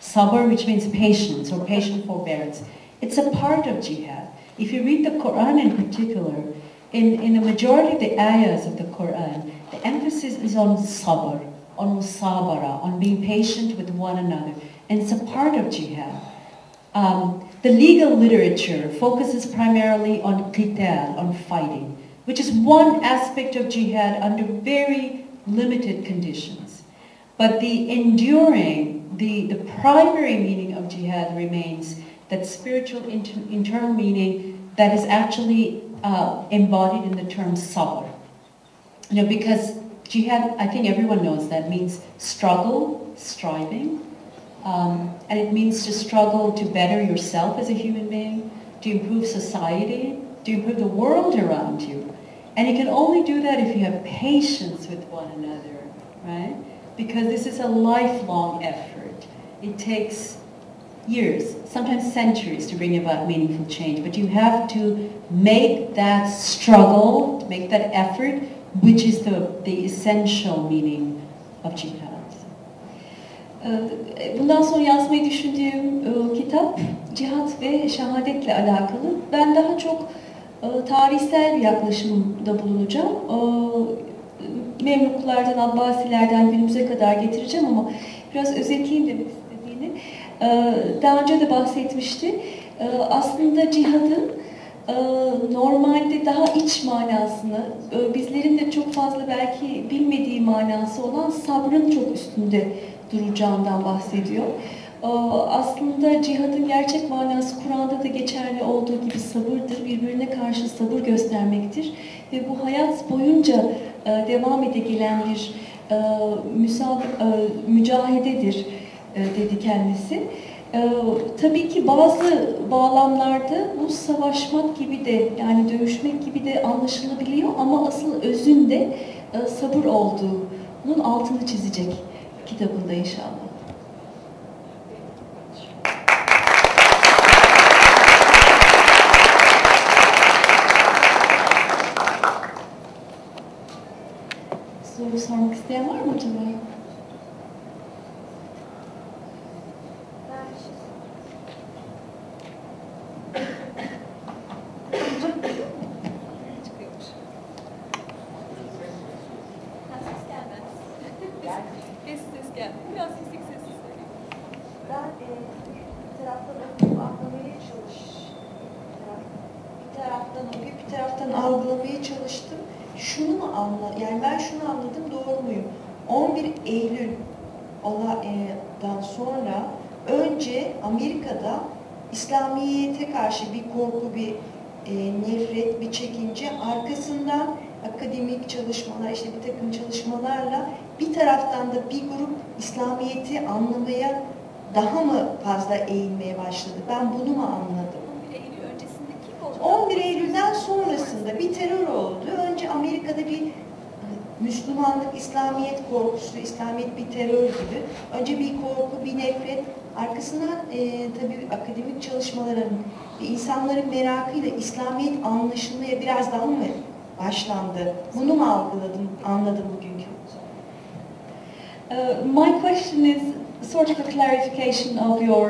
Sabr, which means patience or patient forbearance. It's a part of jihad. If you read the Quran in particular, in the majority of the ayahs of the Quran, the emphasis is on sabr, on musabara, on being patient with one another. And it's a part of jihad. The legal literature focuses primarily on qital, on fighting, which is one aspect of jihad under very limited conditions. But the enduring, the primary meaning of jihad remains that spiritual internal meaning that is actually embodied in the term sabr. You know, because jihad, I think everyone knows that means struggle, striving, and it means to struggle to better yourself as a human being, to improve society, to improve the world around you. And you can only do that if you have patience with one another, right? Because this is a lifelong effort. It takes years, sometimes centuries, to bring about meaningful change. But you have to make that struggle, to make that effort, which is the essential meaning of jihad. Bundan sonra yazmayı düşündüğüm kitap cihat ve şehadetle alakalı. Ben daha çok tarihsel bir yaklaşımda bulunacağım. Memluklardan, Abbasilerden günümüze kadar getireceğim ama biraz özetleyeyim demek istediğini. Daha önce de bahsetmişti. Aslında cihadın normalde daha iç manasını, bizlerin de çok fazla belki bilmediği manası olan sabrın çok üstünde duracağından bahsediyor. Aslında cihadın gerçek manası Kur'an'da da geçerli olduğu gibi sabırdır. Birbirine karşı sabır göstermektir. Ve bu hayat boyunca devam gelen bir mücahededir dedi kendisi. Tabii ki bazı bağlamlarda bu savaşmak gibi de, yani dövüşmek gibi de anlaşılabiliyor ama asıl özünde sabır olduğunun altını çizecek kitabında inşallah. Soru sormak isteyen var mı acaba? Yani ben şunu anladım, doğru muyum? 11 Eylül'dan sonra önce Amerika'da İslamiyet'e karşı bir korku, bir nefret, bir çekince, arkasından akademik çalışmalar, işte bir takım çalışmalarla bir taraftan da bir grup İslamiyet'i anlamaya daha mı fazla eğilmeye başladı? Ben bunu mu anladım? 11 Eylül öncesindeki oldu. 11 Eylül'den sonrasında bir terör oldu. Önce Amerika'da bir Müslümanlık, İslamiyet korkusu, İslamiyet bir terör gibi. Önce bir korku, bir nefret. Arkasından tabii akademik çalışmaların, insanların merakıyla İslamiyet anlaşılmaya biraz daha mı başlandı? Bunu mu anladım bugünkü? My question is sort of a clarification of your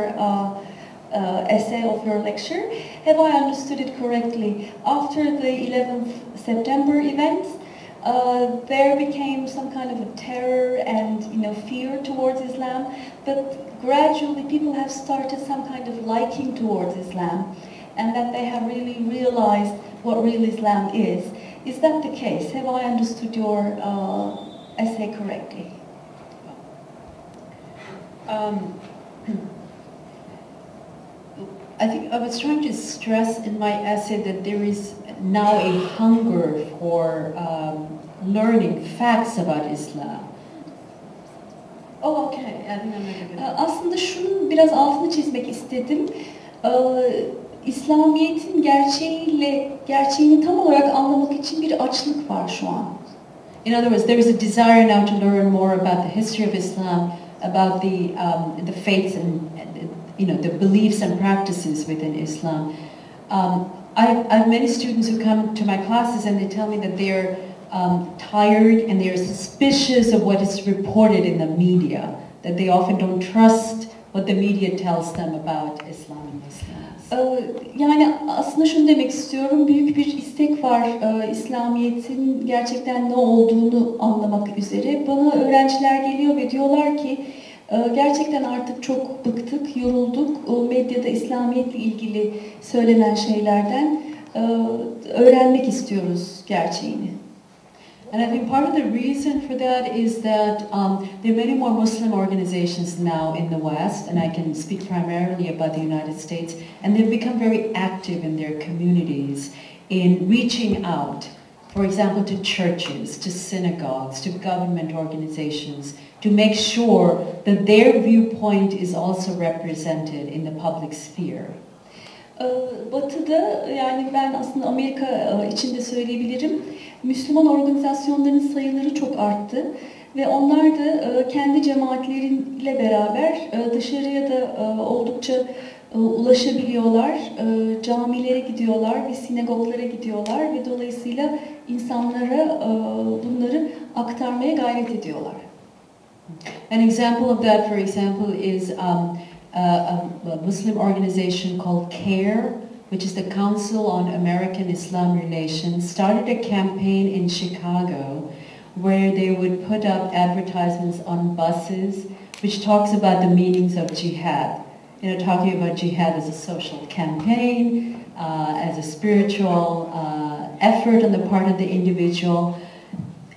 essay, of your lecture. Have I understood it correctly? After the 11th September events, there became some kind of a terror and fear towards Islam, but gradually people have started some kind of liking towards Islam, and that they have really realized what real Islam is. Is that the case? Have I understood your essay correctly? I think I was trying to stress in my essay that there is now a hunger for learning facts about Islam. Oh, okay. I think I'm making it. Aslında şunun biraz altını çizmek istedim. İslamiyet'in gerçeğini tam olarak anlamak için bir açlık var şu an. In other words, there is a desire now to learn more about the history of Islam, about the faiths and the beliefs and practices within Islam. I have many students who come to my classes and they tell me that they're tired and they're suspicious of what is reported in the media, that they often don't trust what the media tells them about Islam and Muslims. Yani aslında şunu demek istiyorum, büyük bir istek var İslamiyet'in gerçekten ne olduğunu anlamak üzere. Bana öğrenciler geliyor ve diyorlar ki gerçekten artık çok bıktık, yorulduk medyada İslamiyet'le ilgili söylenen şeylerden, öğrenmek istiyoruz gerçeğini. And I think part of the reason for that is that there are many more Muslim organizations now in the West, and I can speak primarily about the United States, and they've become very active in their communities in reaching out, for example, to churches, to synagogues, to government organizations, to make sure that their viewpoint is also represented in the public sphere. Batı'da, yani ben aslında Amerika için de söyleyebilirim, Müslüman organizasyonların sayıları çok arttı ve onlar da kendi cemaatleriyle beraber dışarıya da oldukça ulaşabiliyorlar, camilere gidiyorlar ve sinagoglara gidiyorlar ve dolayısıyla insanlara bunları aktarmaya gayret ediyorlar. An example of that, for example, is a Muslim organization called CARE, which is the Council on American-Islam Relations, started a campaign in Chicago where they would put up advertisements on buses which talks about the meanings of jihad. Talking about jihad as a social campaign, as a spiritual effort on the part of the individual.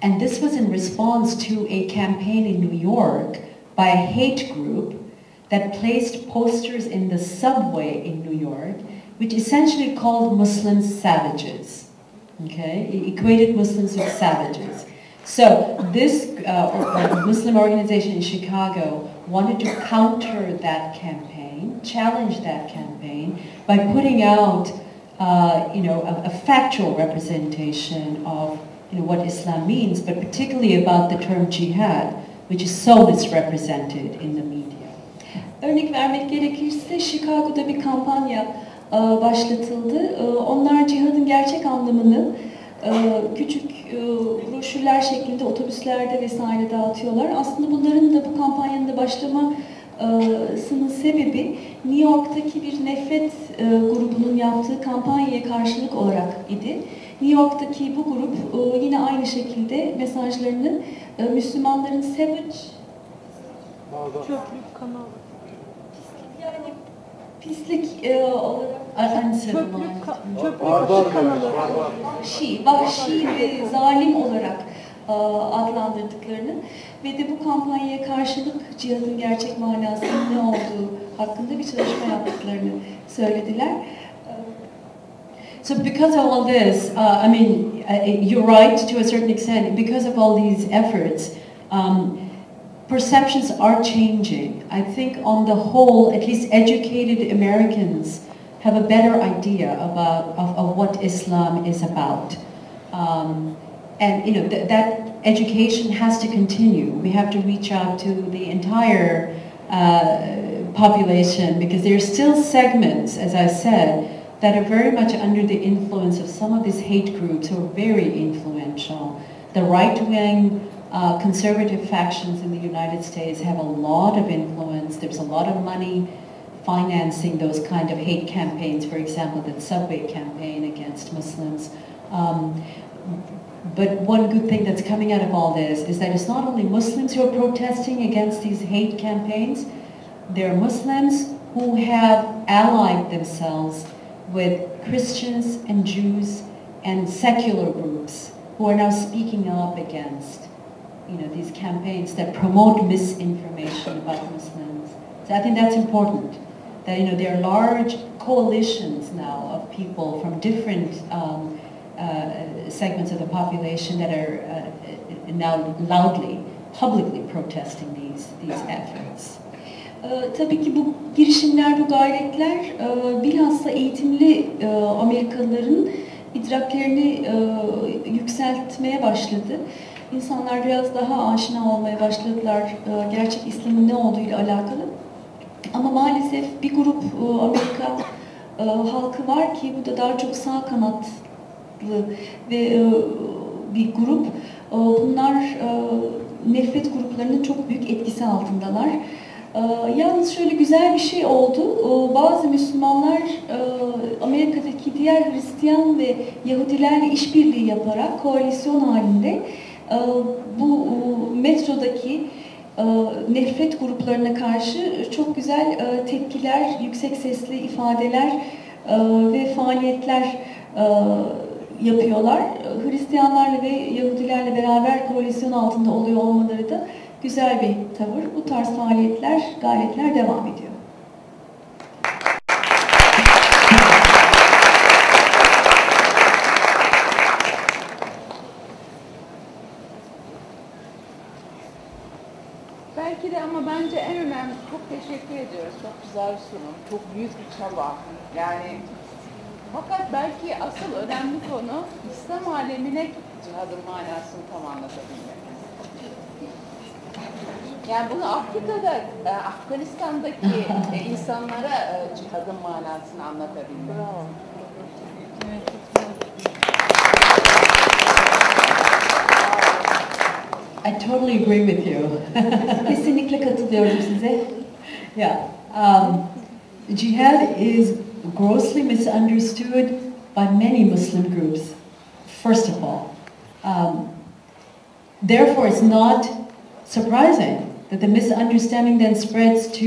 And this was in response to a campaign in New York by a hate group that placed posters in the subway in New York, which essentially called Muslims savages. Okay, it equated Muslims with savages. So this Muslim organization in Chicago wanted to counter that campaign, challenge that campaign by putting out, a factual representation of what Islam means, but particularly about the term jihad, which is so misrepresented in the media. Örnek vermek gerekirse Chicago'da bir kampanya başlatıldı. Onlar cihadın gerçek anlamını küçük broşürler şeklinde otobüslerde vesaire dağıtıyorlar. Aslında bunların da bu kampanyanın da başlamasının sebebi New York'taki bir nefret grubunun yaptığı kampanyaya karşılık olarak idi. New York'taki bu grup yine aynı şekilde mesajlarını Müslümanların savage, çöplük kanalı, yani pislik olarak, çöplük kanalı, vahşi ve zalim olarak adlandırdıklarını ve de bu kampanyaya karşılık cihadın gerçek manasının ne olduğu hakkında bir çalışma yaptıklarını söylediler. So because of all this, you're right to a certain extent, because of all these efforts, perceptions are changing. I think on the whole, at least educated Americans have a better idea of what Islam is about. And that education has to continue. We have to reach out to the entire population because there are still segments, as I said, that are very much under the influence of some of these hate groups who are very influential. The right-wing conservative factions in the United States have a lot of influence. There's a lot of money financing those kind of hate campaigns, for example, the subway campaign against Muslims. But one good thing that's coming out of all this is that it's not only Muslims who are protesting against these hate campaigns, there are Muslims who have allied themselves with Christians and Jews and secular groups who are now speaking up against these campaigns that promote misinformation about Muslims. So I think that's important. That there are large coalitions now of people from different segments of the population that are now loudly, publicly protesting these efforts. Tabii ki bu girişimler, bu gayretler bilhassa eğitimli Amerikalıların idraklerini yükseltmeye başladı. İnsanlar biraz daha aşina olmaya başladılar gerçek İslam'ın ne olduğuyla alakalı. Ama maalesef bir grup Amerika halkı var ki bu da daha çok sağ kanatlı ve bir grup. Bunlar nefret gruplarının çok büyük etkisi altındalar. Yalnız şöyle güzel bir şey oldu. Bazı Müslümanlar Amerika'daki diğer Hristiyan ve Yahudilerle işbirliği yaparak koalisyon halinde bu metrodaki nefret gruplarına karşı çok güzel tepkiler, yüksek sesli ifadeler ve faaliyetler yapıyorlar. Hristiyanlarla ve Yahudilerle beraber koalisyon altında oluyor olmaları da güzel bir tavır. Bu tarz faaliyetler, gayretler devam ediyor. Belki de ama bence en önemli, çok teşekkür ediyoruz. Çok güzel bir sunum, çok büyük bir çaba. Yani fakat belki asıl önemli konu İslam alemine cihadın manasını tam anlatabilmek. Yani bunu Afrika'da, Afganistan'daki insanlara cihadın manasını anlatabilmek. Bravo. Evet. I totally agree with you. Kesinlikle katılıyorum size. Yeah. Jihad is grossly misunderstood by many Muslim groups, first of all. Therefore, it's not surprising that the misunderstanding then spreads to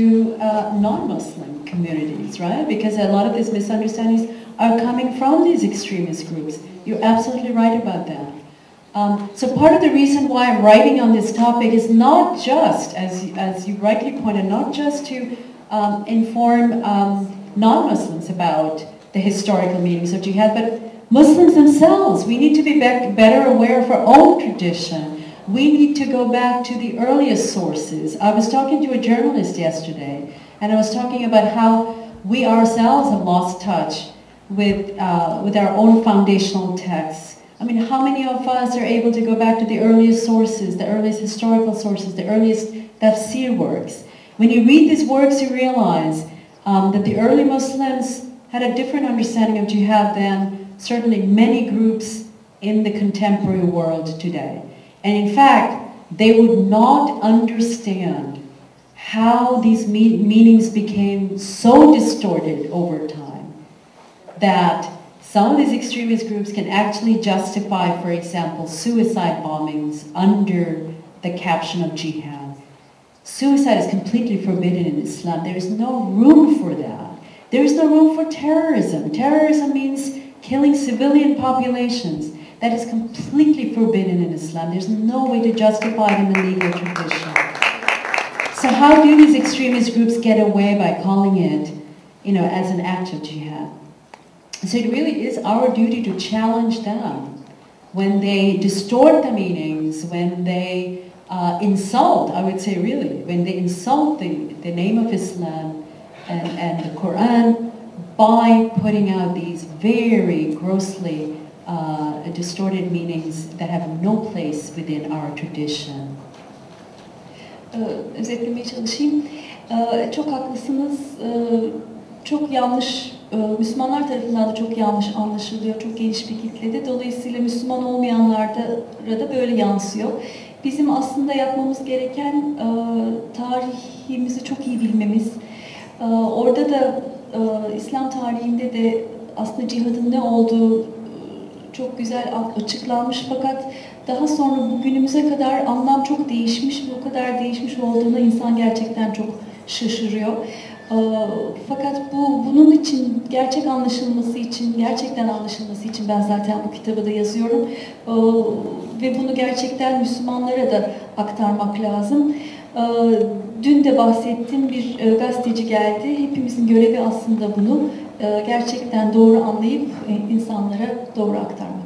non-Muslim communities, right? Because a lot of these misunderstandings are coming from these extremist groups. You're absolutely right about that. So part of the reason why I'm writing on this topic is not just, as you rightly pointed, not just to inform non-Muslims about the historical meanings of jihad, but Muslims themselves. We need to be better aware of our own tradition. We need to go back to the earliest sources. I was talking to a journalist yesterday, and I was talking about how we ourselves have lost touch with our own foundational texts. I mean, how many of us are able to go back to the earliest sources, the earliest historical sources, the earliest tafsir works? When you read these works, you realize that the early Muslims had a different understanding of jihad than certainly many groups in the contemporary world today. And in fact, they would not understand how these meanings became so distorted over time that some of these extremist groups can actually justify, for example, suicide bombings under the caption of jihad. Suicide is completely forbidden in Islam. There is no room for that. There is no room for terrorism. Terrorism means killing civilian populations. That is completely forbidden in Islam. There's no way to justify it in the legal tradition. So how do these extremist groups get away by calling it, as an act of jihad? So it really is our duty to challenge them when they distort the meanings, when they insult, I would say really, when they insult the name of Islam and the Quran by putting out these very grossly distorted meanings that have no place within our tradition. Özetlemeye çalışayım. Çok haklısınız. Çok yanlış, Müslümanlar tarafından da çok yanlış anlaşılıyor, çok geniş bir kitlede. Dolayısıyla Müslüman olmayanlara da böyle yansıyor. Bizim aslında yapmamız gereken tarihimizi çok iyi bilmemiz. Orada da İslam tarihinde de aslında cihadın ne olduğu çok güzel açıklanmış, fakat daha sonra bugünümüze kadar anlam çok değişmiş ve o kadar değişmiş olduğuna insan gerçekten çok şaşırıyor. Fakat bunun için, gerçekten anlaşılması için ben zaten bu kitabı da yazıyorum. Ve bunu gerçekten Müslümanlara da aktarmak lazım. Dün de bahsettim, bir gazeteci geldi. Hepimizin görevi aslında bunu gerçekten doğru anlayıp insanlara doğru aktarmak.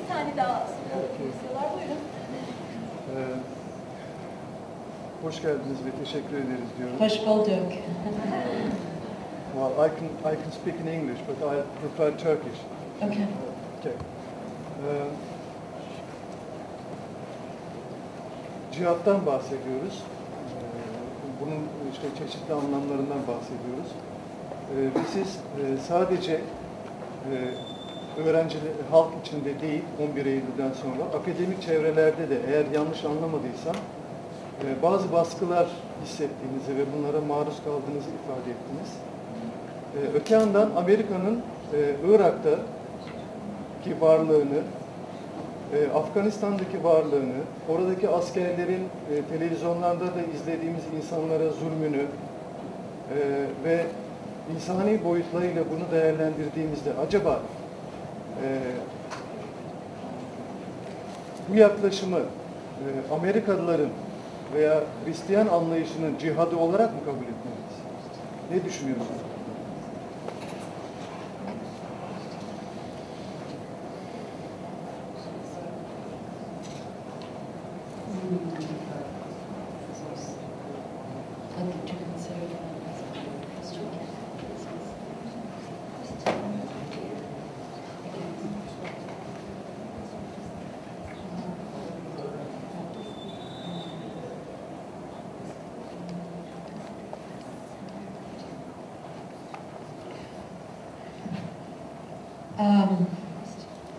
Bir tane daha istiyorlar. Buyurun. Hoş geldiniz ve teşekkür ederiz diyorum. Hoş bulduk. Well, I can speak in English, but I prefer Turkish. Okay. Okay. Cihattan bahsediyoruz. Bunun işte çeşitli anlamlarından bahsediyoruz. Ve siz sadece öğrenci halk içinde değil, 11 Eylül'den sonra akademik çevrelerde de eğer yanlış anlamadıysam bazı baskılar hissettiğinizi ve bunlara maruz kaldığınızı ifade ettiniz. Öte yandan Amerika'nın Irak'taki varlığını, Afganistan'daki varlığını, oradaki askerlerin televizyonlarda da izlediğimiz insanlara zulmünü ve insani boyutlarıyla bunu değerlendirdiğimizde acaba bu yaklaşımı Amerikalıların veya Hristiyan anlayışının cihadı olarak mı kabul etmeliyiz? Ne düşünüyorsunuz?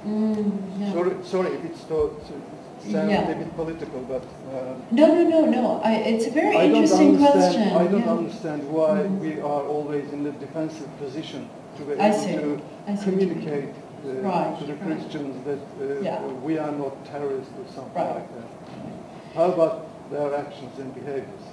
No. Sorry if it's to sound a bit political, but No. It's a very interesting question. I don't understand why we are always in the defensive position to be able to communicate to the Christians that we are not terrorists or something like that. How about their actions and behaviors?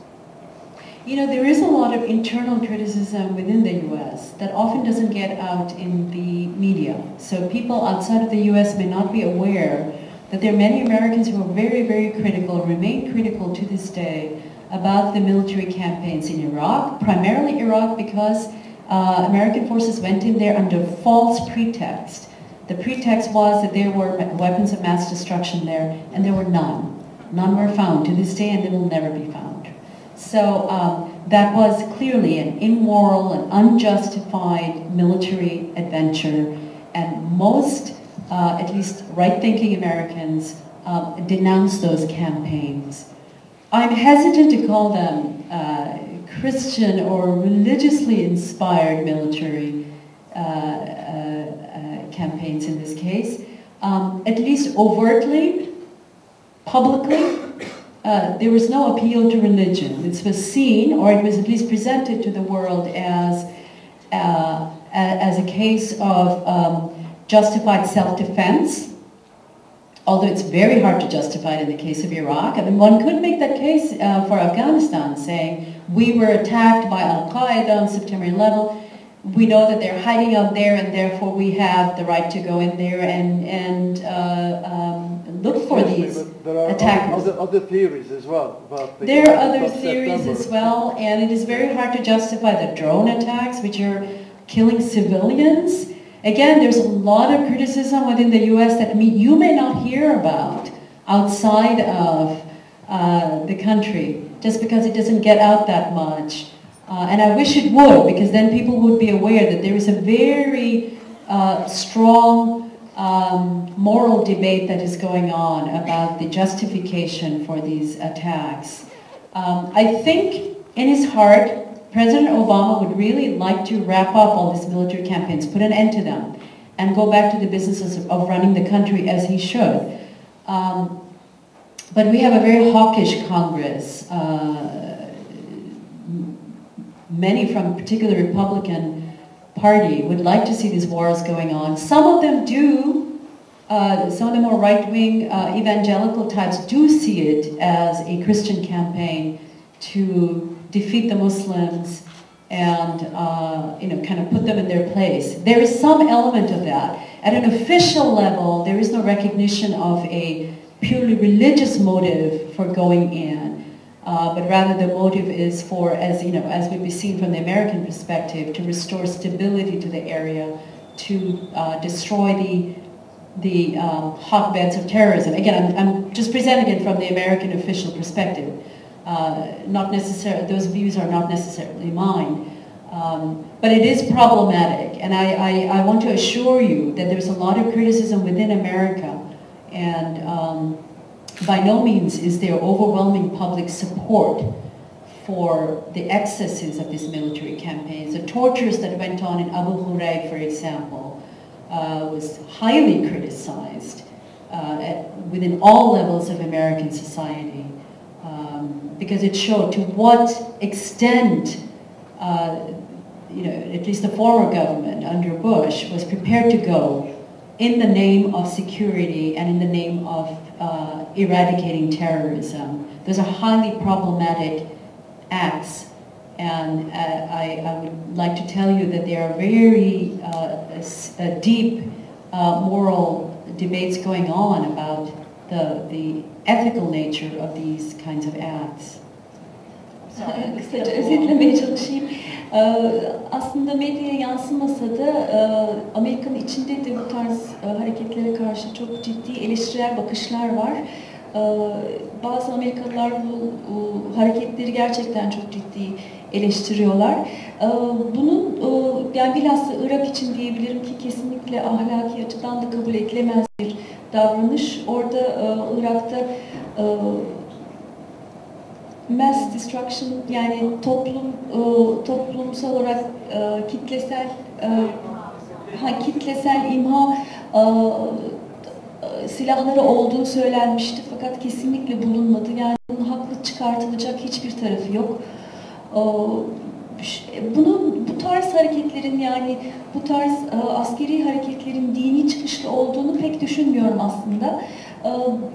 You know, there is a lot of internal criticism within the U.S. that often doesn't get out in the media. So people outside of the U.S. may not be aware that there are many Americans who are very, very critical, remain critical to this day about the military campaigns in Iraq, primarily Iraq because American forces went in there under false pretext. The pretext was that there were weapons of mass destruction there, and there were none. None were found to this day, and they will never be found. So that was clearly an immoral and unjustified military adventure, and most, at least right-thinking Americans, denounce those campaigns. I'm hesitant to call them Christian or religiously inspired military campaigns in this case. At least overtly, publicly, there was no appeal to religion. It was seen, or it was at least presented to the world as a case of justified self-defense, although it's very hard to justify it in the case of Iraq. I mean, one could make that case for Afghanistan, saying we were attacked by Al-Qaeda on September 11th. We know that they're hiding out there, and therefore we have the right to go in there and look for these attackers. There are other theories as well. There are other theories as well, and it is very hard to justify the drone attacks, which are killing civilians. Again, there's a lot of criticism within the U.S. that you may not hear about outside of the country, just because it doesn't get out that much. And I wish it would, because then people would be aware that there is a very strong moral debate that is going on about the justification for these attacks. I think in his heart, President Obama would really like to wrap up all these military campaigns, put an end to them, and go back to the business of running the country as he should. But we have a very hawkish Congress. Many from a particular Republican Party would like to see these wars going on. Some of them do. Some of the more right-wing evangelical types do see it as a Christian campaign to defeat the Muslims and kind of put them in their place. There is some element of that. At an official level, there is no recognition of a purely religious motive for going in, but rather the motive is for, as we've seen from the American perspective, to restore stability to the area, to destroy the hotbeds of terrorism. Again, I'm just presenting it from the American official perspective. Not necessarily, those views are not necessarily mine. But it is problematic, and I want to assure you that there's a lot of criticism within America, and by no means is there overwhelming public support for the excesses of these military campaigns. The tortures that went on in Abu Ghraib, for example, was highly criticized within all levels of American society, because it showed to what extent at least the former government under Bush was prepared to go in the name of security and in the name of eradicating terrorism. Those are highly problematic acts, and I would like to tell you that there are very deep moral debates going on about the ethical nature of these kinds of acts. Kısaca özetlemeye çalışayım. Aslında medyaya yansımasa da Amerika'nın içinde de bu tarz hareketlere karşı çok ciddi eleştirel bakışlar var. Bazı Amerikalılar bu hareketleri gerçekten çok ciddi eleştiriyorlar. Bunun yani bilhassa Irak için diyebilirim ki kesinlikle ahlaki açıdan da kabul edilemez bir davranış. Orada Irak'ta mass destruction, yani toplumsal olarak kitlesel imha silahları olduğu söylenmişti, fakat kesinlikle bulunmadı. Yani bunun haklı çıkartılacak hiçbir tarafı yok. Bu tarz hareketlerin, yani bu tarz askeri hareketlerin dini çıkışlı olduğunu pek düşünmüyorum aslında.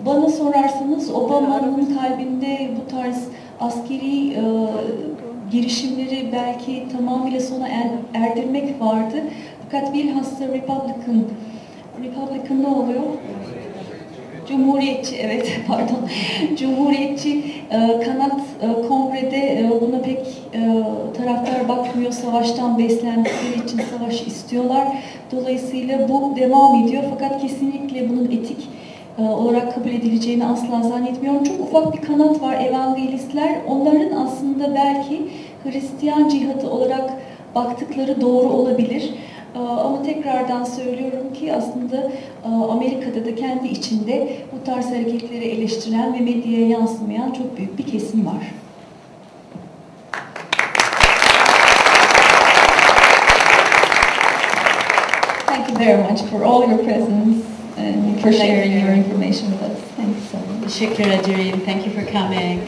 Bana sorarsanız Obama'nın kalbinde bu tarz askeri girişimleri belki tamamıyla sona erdirmek vardı. Fakat bilhassa Republican ne oluyor? Cumhuriyetçi, evet pardon. Cumhuriyetçi kanat kongrede buna pek taraftar bakmıyor. Savaştan beslendikleri için savaş istiyorlar. Dolayısıyla bu devam ediyor. Fakat kesinlikle bunun etik olarak kabul edileceğini asla zannetmiyorum. Çok ufak bir kanat var, evangelistler. Onların aslında belki Hristiyan cihadı olarak baktıkları doğru olabilir. Ama tekrardan söylüyorum ki aslında Amerika'da da kendi içinde bu tarz hareketleri eleştiren ve medyaya yansımayan çok büyük bir kesim var. Thank you very much for all your presence and for sharing your information with us. Thank you so much. Teşekkür ederim. Thank you for coming.